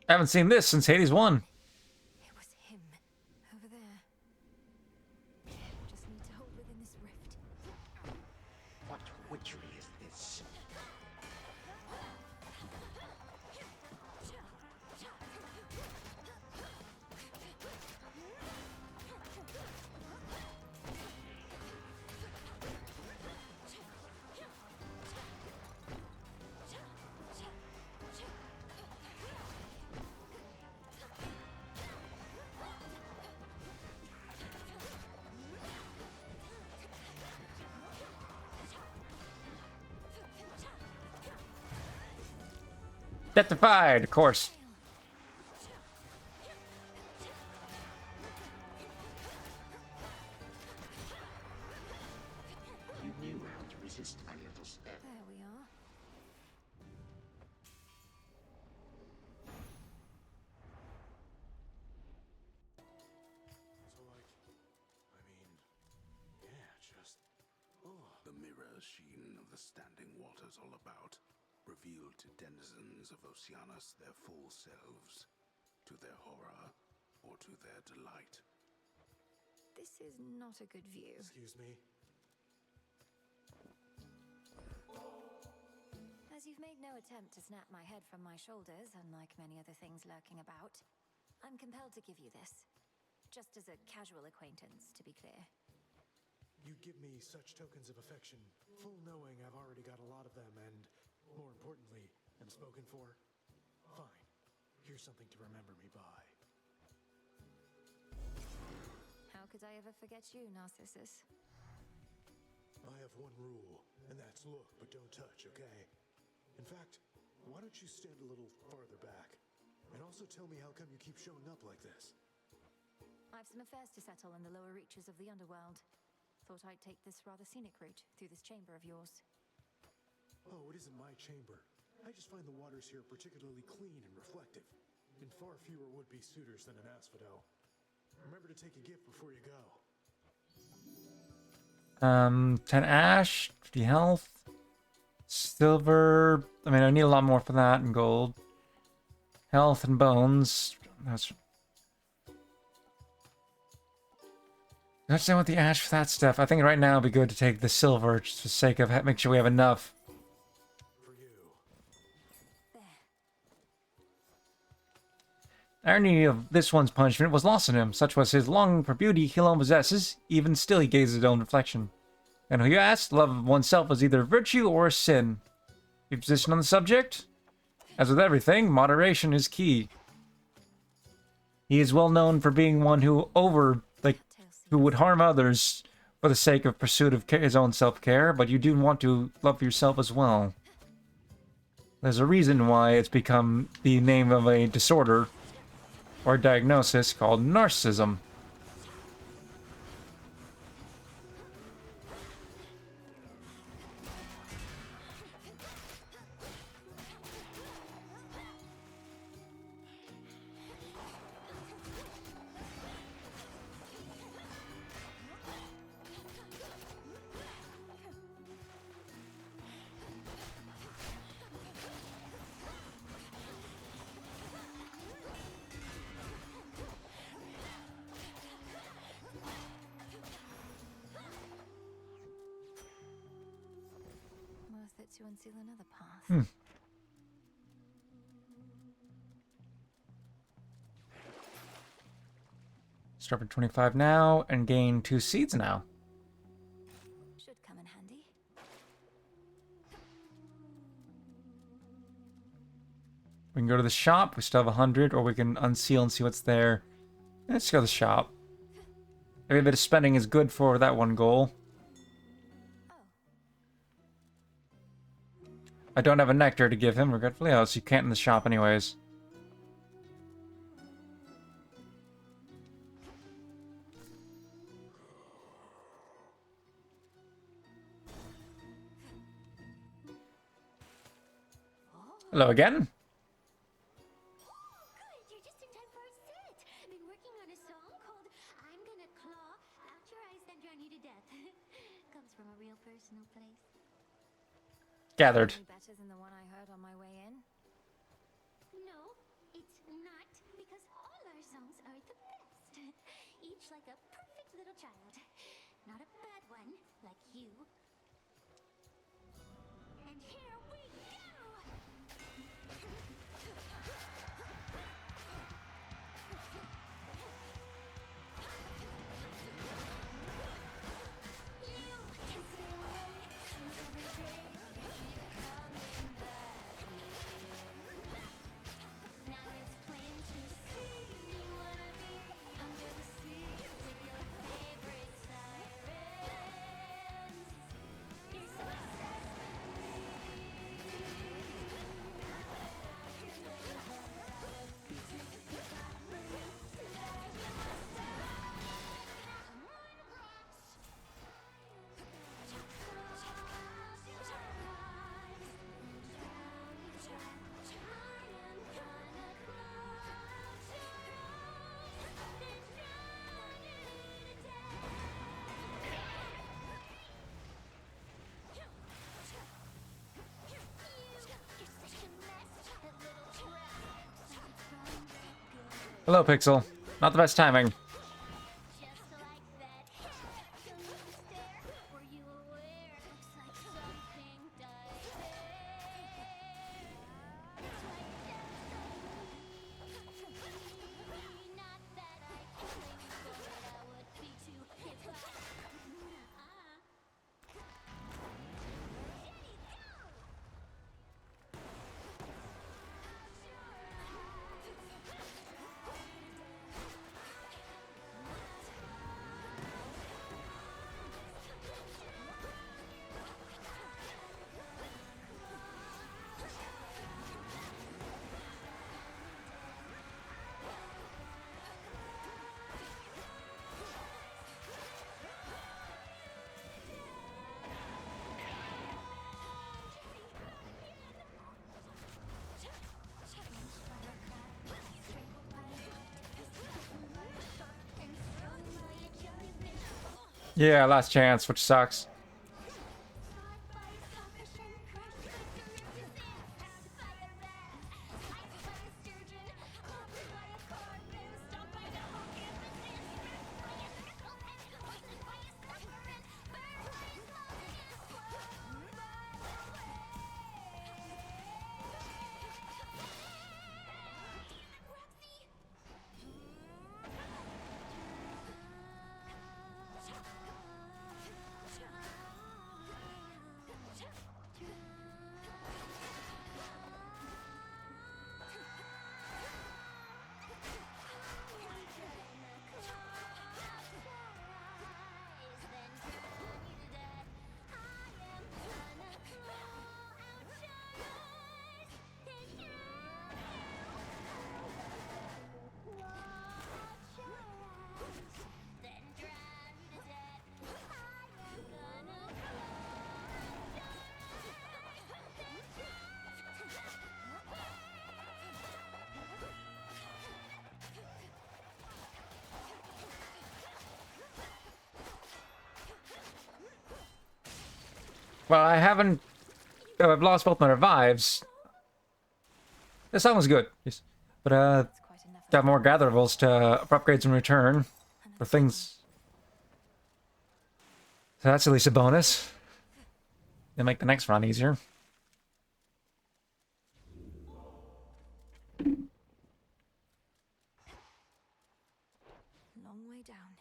I haven't seen this since Hades 1. It was him. Over there. Just need to hold within this rift. What witchery is this? Death-defied, of course. You knew how to resist my little step. There we are. So, like, I mean, yeah, just... Oh, the mirror sheen of the standing waters all about, revealed to denizens of Oceanus their full selves, to their horror or to their delight. This is not a good view. Excuse me? As you've made no attempt to snap my head from my shoulders, unlike many other things lurking about, I'm compelled to give you this. Just as a casual acquaintance, to be clear. You give me such tokens of affection, full knowing I've already got a lot of them, and, more importantly, am spoken for. Fine. Here's something to remember me by. How could I ever forget you, Narcissus? I have one rule, and that's look, but don't touch, okay? In fact, why don't you stand a little farther back? And also tell me how come you keep showing up like this? I've some affairs to settle in the lower reaches of the underworld. Thought I'd take this rather scenic route through this chamber of yours. Oh, it isn't my chamber. I just find the waters here particularly clean and reflective, and far fewer would-be suitors than an asphodel. Remember to take a gift before you go. 10 ash, 50 health, silver. I mean, I need a lot more for that, and gold. Health and bones. That's. I understand what the ash for that stuff. I think right now it'd be good to take the silver just for the sake of make sure we have enough. For you. Irony of this one's punishment was lost on him. Such was his longing for beauty he alone possesses. Even still he gazes at his own reflection. And who you asked, love of oneself is either virtue or a sin. Your position on the subject? As with everything, moderation is key. He is well known for being one who who would harm others for the sake of pursuit of his own self-care, but you do want to love yourself as well. There's a reason why it's become the name of a disorder or diagnosis called narcissism. to unseal another path. Hmm. Start with 25 now and gain 2 seeds now. Should come in handy. We can go to the shop. We still have 100, or we can unseal and see what's there. Let's go to the shop. Every bit of spending is good for that one goal. I don't have a nectar to give him, regretfully. Oh, so you can't in the shop anyways. Hello again. Good, you're just in time for a set. Been working on a song called I'm Gonna Claw Out Your Eyes Then Drown You to Death. Comes from a real personal place. Gathered. Any better than the one I heard on my way in? No, it's not, because all our songs are the best. Each like a perfect little child. Not a bad one, like you. And here we go! Hello, Pixel. Not the best timing. Yeah, last chance, which sucks. Well, I haven't... I've lost both my revives. This song was good. Yes. But, got more gatherables to for upgrades in return. For things... So that's at least a bonus. They make the next run easier. long way down.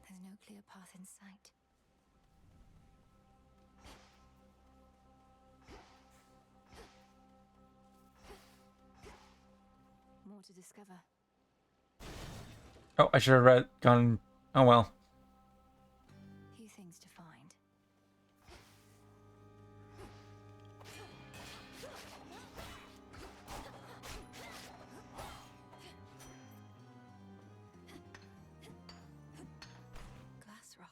There's no clear path in sight. More to discover. Oh, I should have gone. Oh well. Few things to find. Glass rock.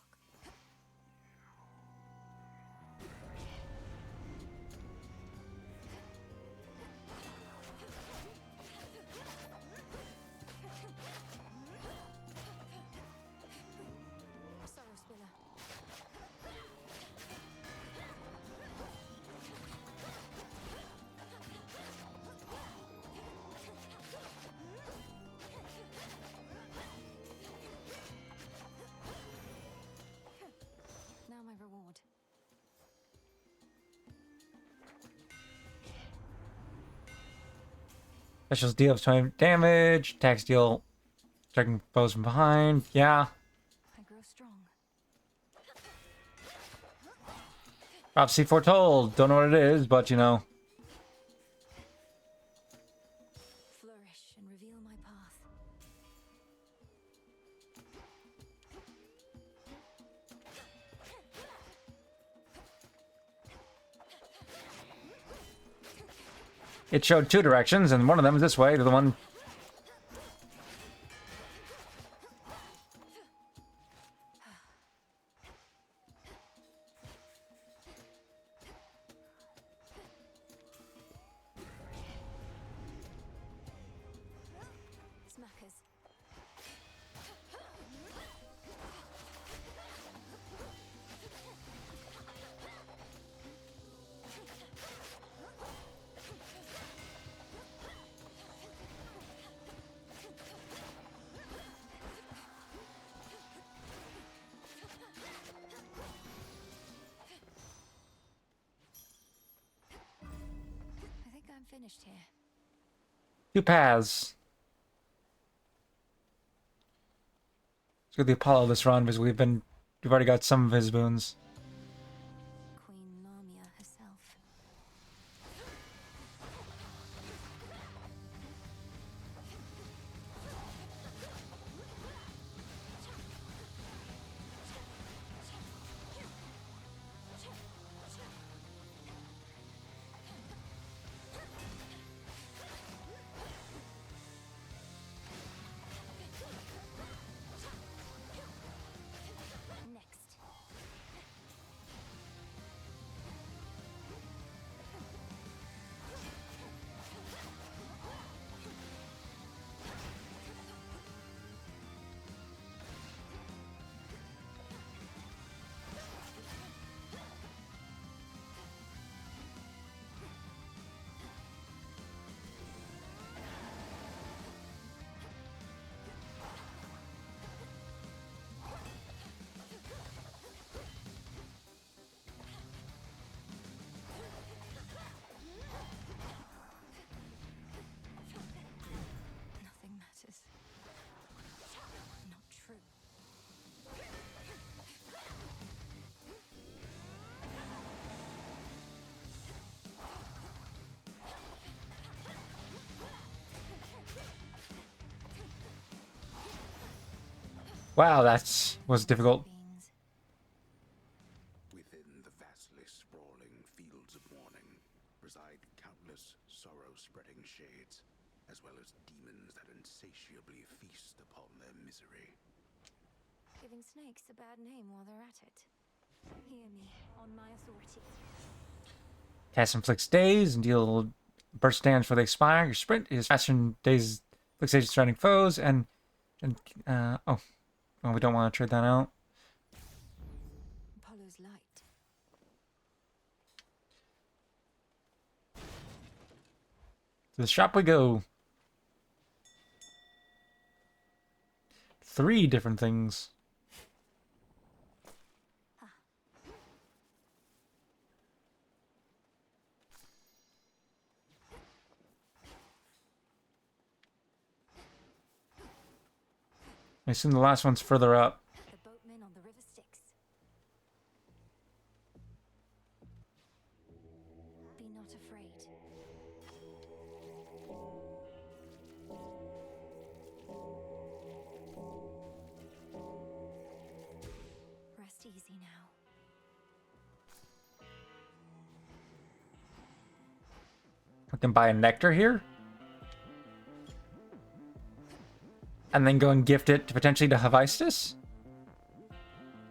Sorrow spiller. Now my reward. Specials deal 20 damage. Attacks deal striking foes from behind. Yeah. I grow strong. Prophecy foretold. Don't know what it is, but you know. Flourish and reveal my path. It showed two directions, and one of them is this way to the one. Smackers. I think I'm finished here. Two paths. Let's go the Apollo this run because we've already got some of his boons. Queen Lamia herself. Next. Nothing matters. Not true. Wow, that was difficult. Beans. Within the vastly sprawling fields of mourning reside countless sorrow-spreading shades, as well as demons that insatiably feast upon their misery. Giving snakes a bad name while they're at it. Hear me, on my authority. Cast inflicts daze and deal burst damage before they expire. Your sprint is faster than daze inflicts surrounding foes, and oh, we don't want to trade that out. Apollo's light. To the shop we go. 3 different things. I assume the last one's further up. The boatmen on the river Styx. Be not afraid. Rest easy now. I can buy a nectar here? And then go and gift it to potentially to Hephaestus?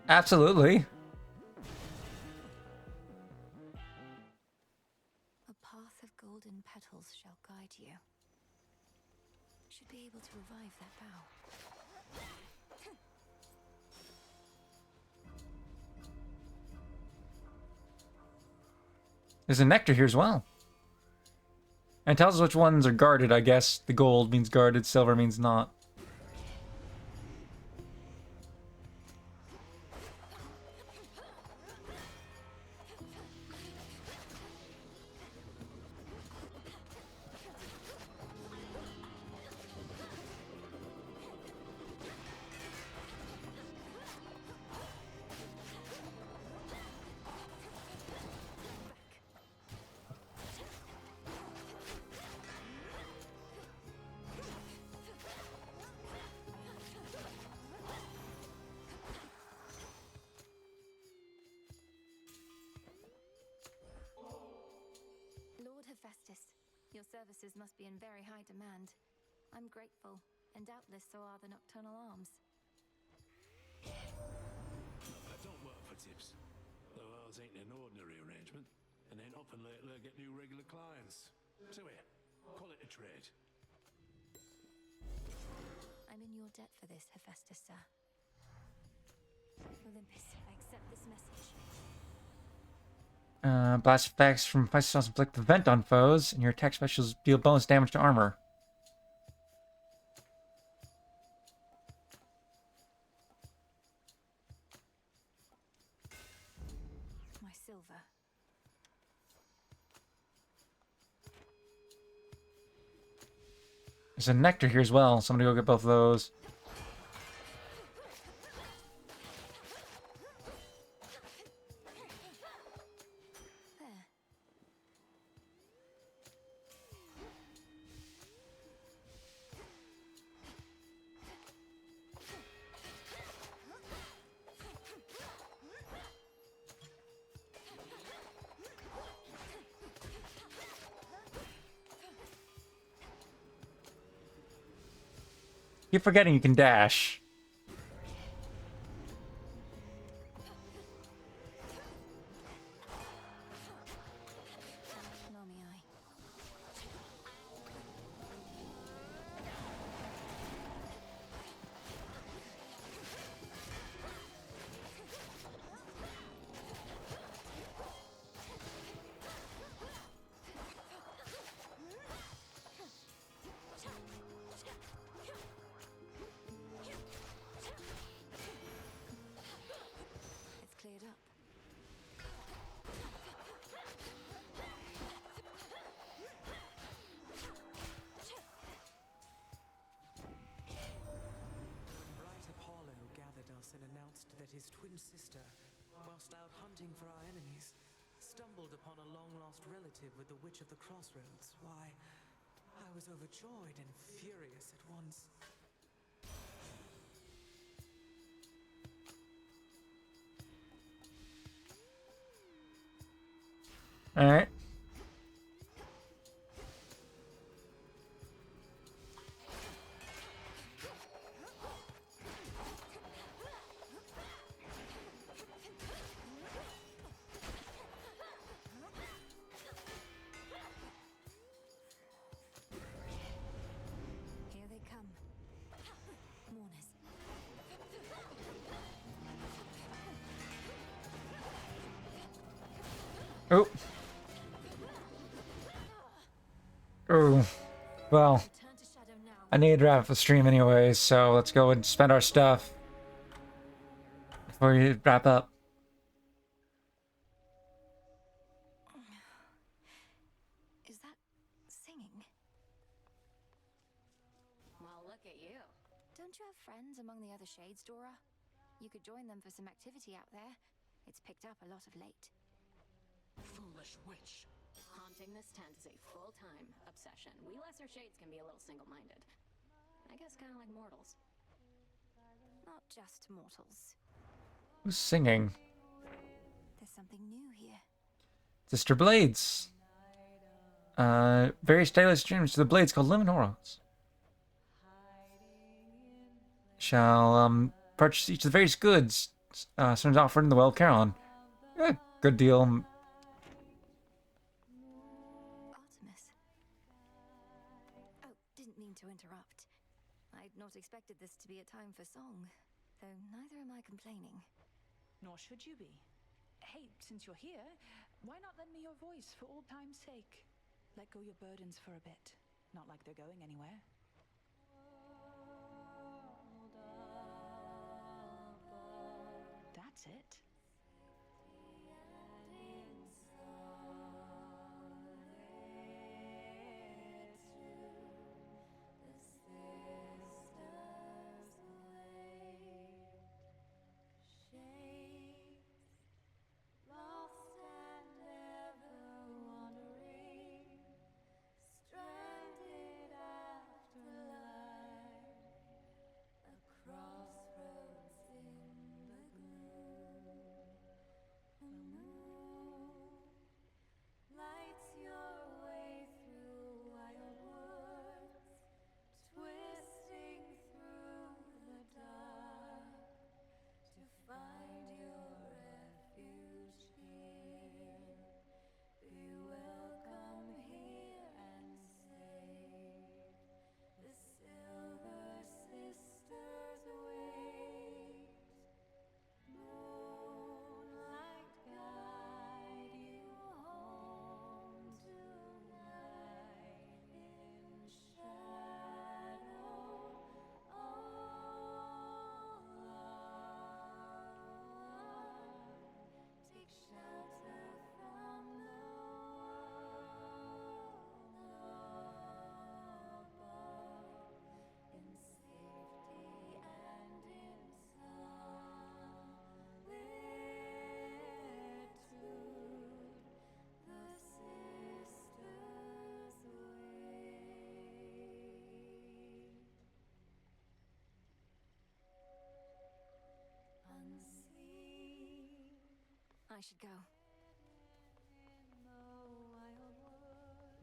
Absolutely. A path of golden petals shall guide you. Should be able to revive that bow. There's a nectar here as well. And it tells us which ones are guarded, I guess. The gold means guarded, silver means not. Lord Hephaestus, your services must be in very high demand. I'm grateful, and doubtless so are the nocturnal arms. I don't work for tips, though ours ain't an ordinary arrangement, and then up and later get new regular clients. So here, call it a trade. I'm in your debt for this, Hephaestus, sir. Olympus, I accept this message. Blast effects from Hephaestus inflict prevent on foes, and your attack specials deal bonus damage to armor. My silver. There's a nectar here as well. Somebody go get both of those. There. Keep forgetting you can dash. Nami, I. It's cleared up. Bright Apollo gathered us and announced that his twin sister, whilst out hunting for our enemies, stumbled upon a long-lost relative with the Witch of the Crossroads. Why, I was overjoyed and furious at once. Alright. Here they come. Mourners. Oh. Oh. Well, Return to Shadow now. I need to wrap up the stream anyways, so let's go and spend our stuff before we wrap up. Is that singing? Well, look at you. Don't you have friends among the other shades, Dora? You could join them for some activity out there. It's picked up a lot of late. Foolish witch. Haunting this tent is a full-time obsession. We lesser shades can be a little single-minded. I guess kind of like mortals. Not just mortals. Who's singing? There's something new here. Sister Blades. Very stylish dreams to the blades called Luminauras. Shall purchase each of the various goods soon offered in the Well of Caron. Good deal. Artemis. Oh, didn't mean to interrupt. I'd not expected this to be a time for song, though neither am I complaining. Nor should you be. Hey, since you're here, why not lend me your voice for old time's sake? Let go your burdens for a bit. Not like they're going anywhere. That's it. I should go.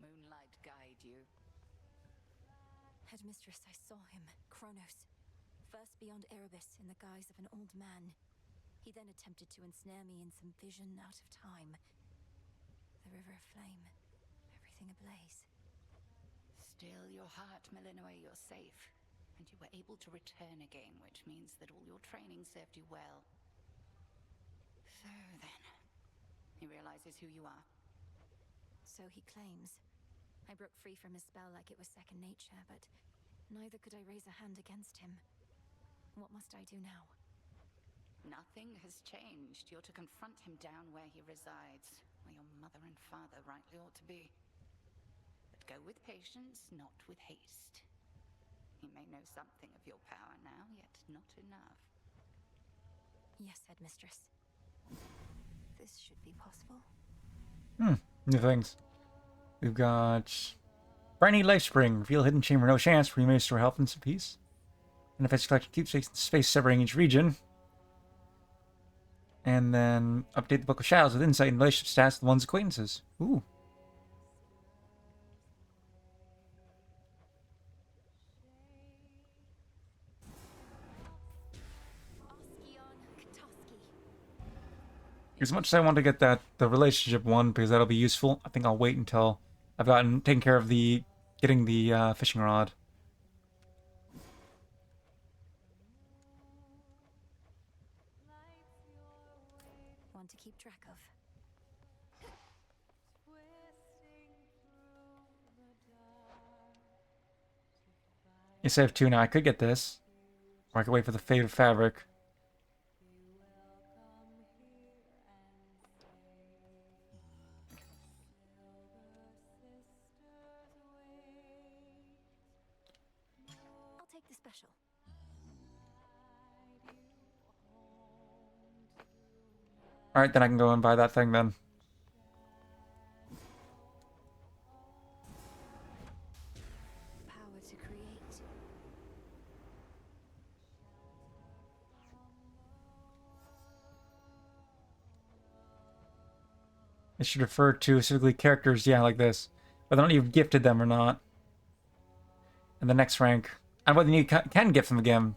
Moonlight guide you. Headmistress, I saw him, Kronos. First beyond Erebus in the guise of an old man. He then attempted to ensnare me in some vision out of time. The river aflame, everything ablaze. Still your heart, Melinoe, you're safe. And you were able to return again, which means that all your training served you well. So then, he realizes who you are. So he claims. I broke free from his spell like it was second nature, but neither could I raise a hand against him. What must I do now? Nothing has changed. You're to confront him down where he resides, where your mother and father rightly ought to be. But go with patience, not with haste. He may know something of your power now, yet not enough. Yes, Headmistress. This should be possible. New things. We've got Briny Life Spring. Reveal hidden chamber. No chance for you may restore health and some peace. And if it's collected keepsakes in space severing each region. And then update the Book of Shadows with insight and relationship stats to one's acquaintances. Ooh. As much as I want to get the relationship one because that'll be useful, I think I'll wait until I've taken care of getting the fishing rod. One to keep track of. Yes, I have two now. I could get this, or I could wait for the fade of fabric. I'll take the special. Alright, then I can go and buy that thing then. Power to create. It should refer to specifically characters, yeah, like this. Whether or not you've gifted them or not. And the next rank. And whether you can gift them again.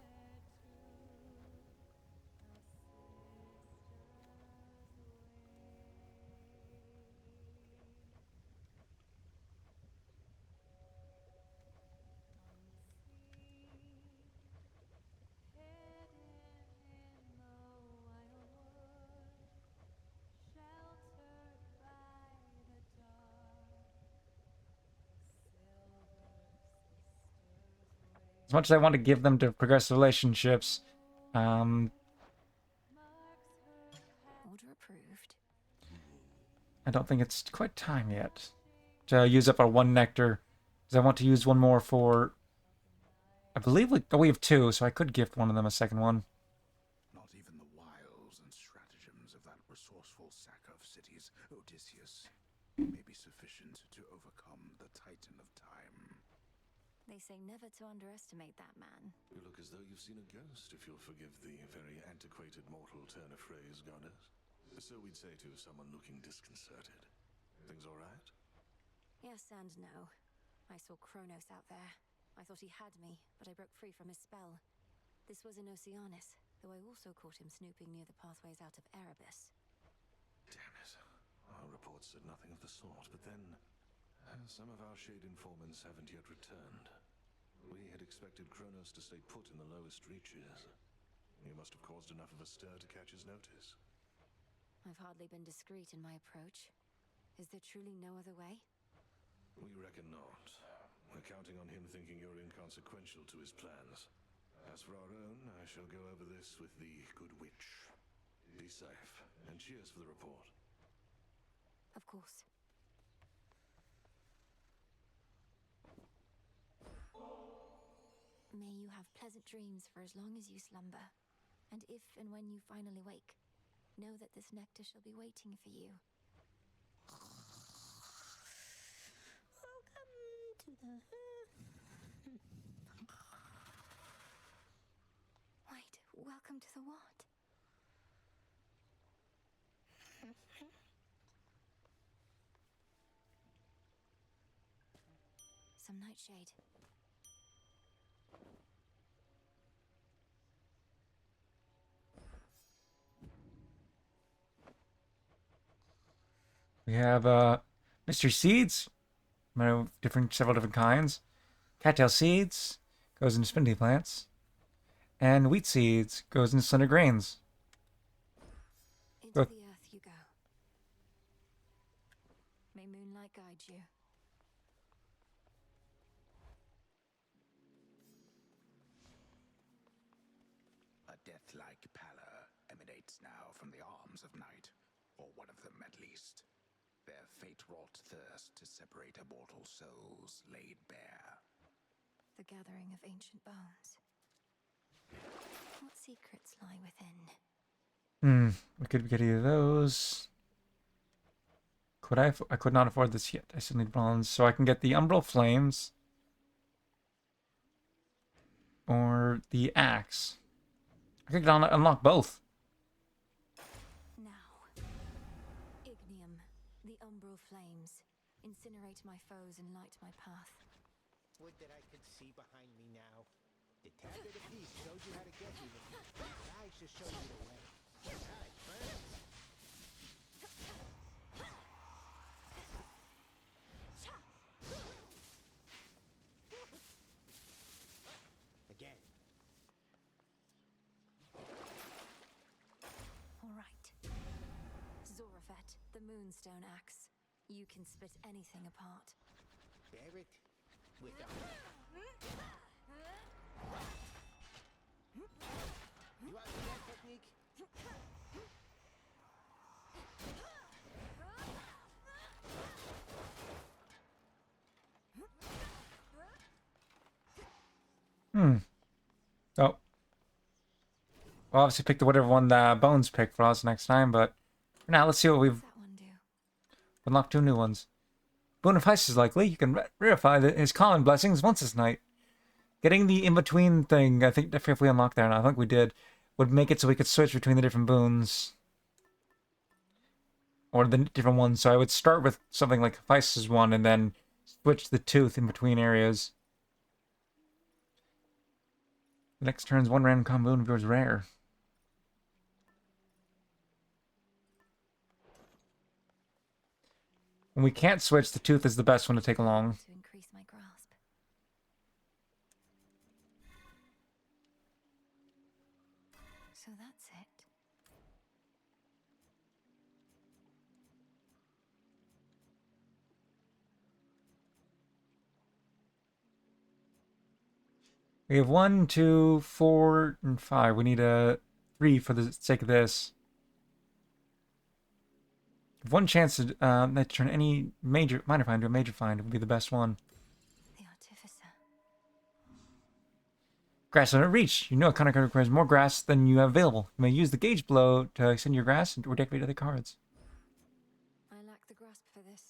As much as I want to give them to progress relationships, Order approved. I don't think it's quite time yet to use up our one nectar. Because I want to use one more for... I believe we have two, so I could gift one of them a second one. Not even the wiles and stratagems of that resourceful sack of cities, Odysseus, may be sufficient to overcome the Titan of Time. They say never to underestimate that man. You look as though you've seen a ghost, if you'll forgive the very antiquated mortal turn of phrase, goddess. So we'd say to someone looking disconcerted. Things all right? Yes and no. I saw Kronos out there. I thought he had me, but I broke free from his spell. This was in Oceanus, though I also caught him snooping near the pathways out of Erebus. Damn it. Our reports said nothing of the sort, but then... some of our shade informants haven't yet returned. We had expected Kronos to stay put in the lowest reaches. You must have caused enough of a stir to catch his notice. I've hardly been discreet in my approach. Is there truly no other way? We reckon not. We're counting on him thinking you're inconsequential to his plans. As for our own, I shall go over this with the good witch. Be safe, and cheers for the report. Of course. May you have pleasant dreams for as long as you slumber. And if and when you finally wake, know that this nectar shall be waiting for you. Welcome to the... Wait, welcome to the what? Some nightshade. We have mystery seeds, several different kinds. Cattail seeds goes into spindly plants, and wheat seeds goes into slender grains. Into the earth you go. May moonlight guide you. A death-like pallor emanates now from the arms of night, or one of them at least. Their fate-wrought thirst to separate immortal souls laid bare. The gathering of ancient bones. What secrets lie within? We could get either of those. Could I? I could not afford this yet. I still need bronze, so I can get the umbral flames or the axe. I could unlock both. Now, Ignium, the umbral flames, incinerate my foes and light my path. Would that I could see behind me now. The tablet of peace showed you how to get here. I shall show you the way. Alright, friends. Again. All right. Zorafet, the moonstone axe. You can split anything apart. Bear it with a... You want that technique? Oh. Well, obviously pick the whatever one the bones pick for us next time, but Now let's see what we've unlocked. 2 new ones. Boon of Heist is likely. You can verify his common blessings once this night. Getting the in-between thing, I think if we unlocked there, and I think we did, would make it so we could switch between the different boons. Or the different ones. So I would start with something like Heist's one and then switch the tooth in between areas. The next turn's 1 random common boon of yours rare. When we can't switch, the tooth is the best one to take along. To increase my grasp. So that's it. We have 1, 2, 4, and 5. We need a 3 for the sake of this. One chance to turn any minor find to a major find would be the best one. The Artificer. Grass under reach. You know a card requires more grass than you have available. You may use the gauge below to extend your grass or decorate other cards. I lack the grasp for this.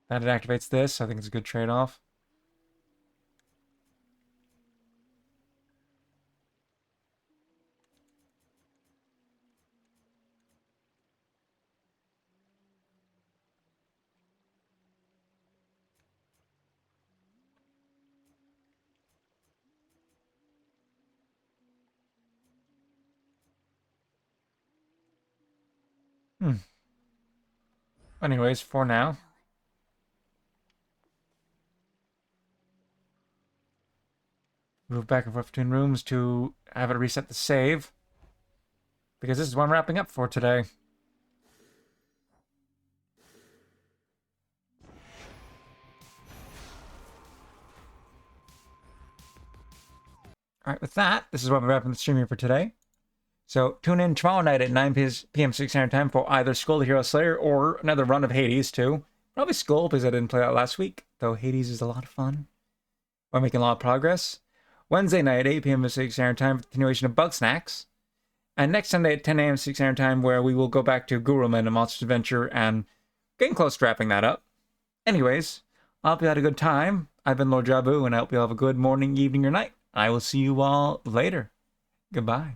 That it activates this. I think it's a good trade-off. Anyways, for now. Move back and forth between rooms to have it reset the save. Because this is what I'm wrapping up for today. Alright, with that, this is what I'm wrapping the stream here for today. So tune in tomorrow night at 9 p.m. 6 Standard Time for either Skull the Hero Slayer or another run of Hades too. Probably Skull because I didn't play that last week, though Hades is a lot of fun. We're making a lot of progress. Wednesday night at 8 p.m. 6 Standard Time for the continuation of Bug Snacks. And next Sunday at 10 a.m. 6 Standard Time where we will go back to Guruman and Monsters Adventure and getting close to wrapping that up. Anyways, I hope you had a good time. I've been Lord Jabu and I hope you have a good morning, evening, or night. I will see you all later. Goodbye.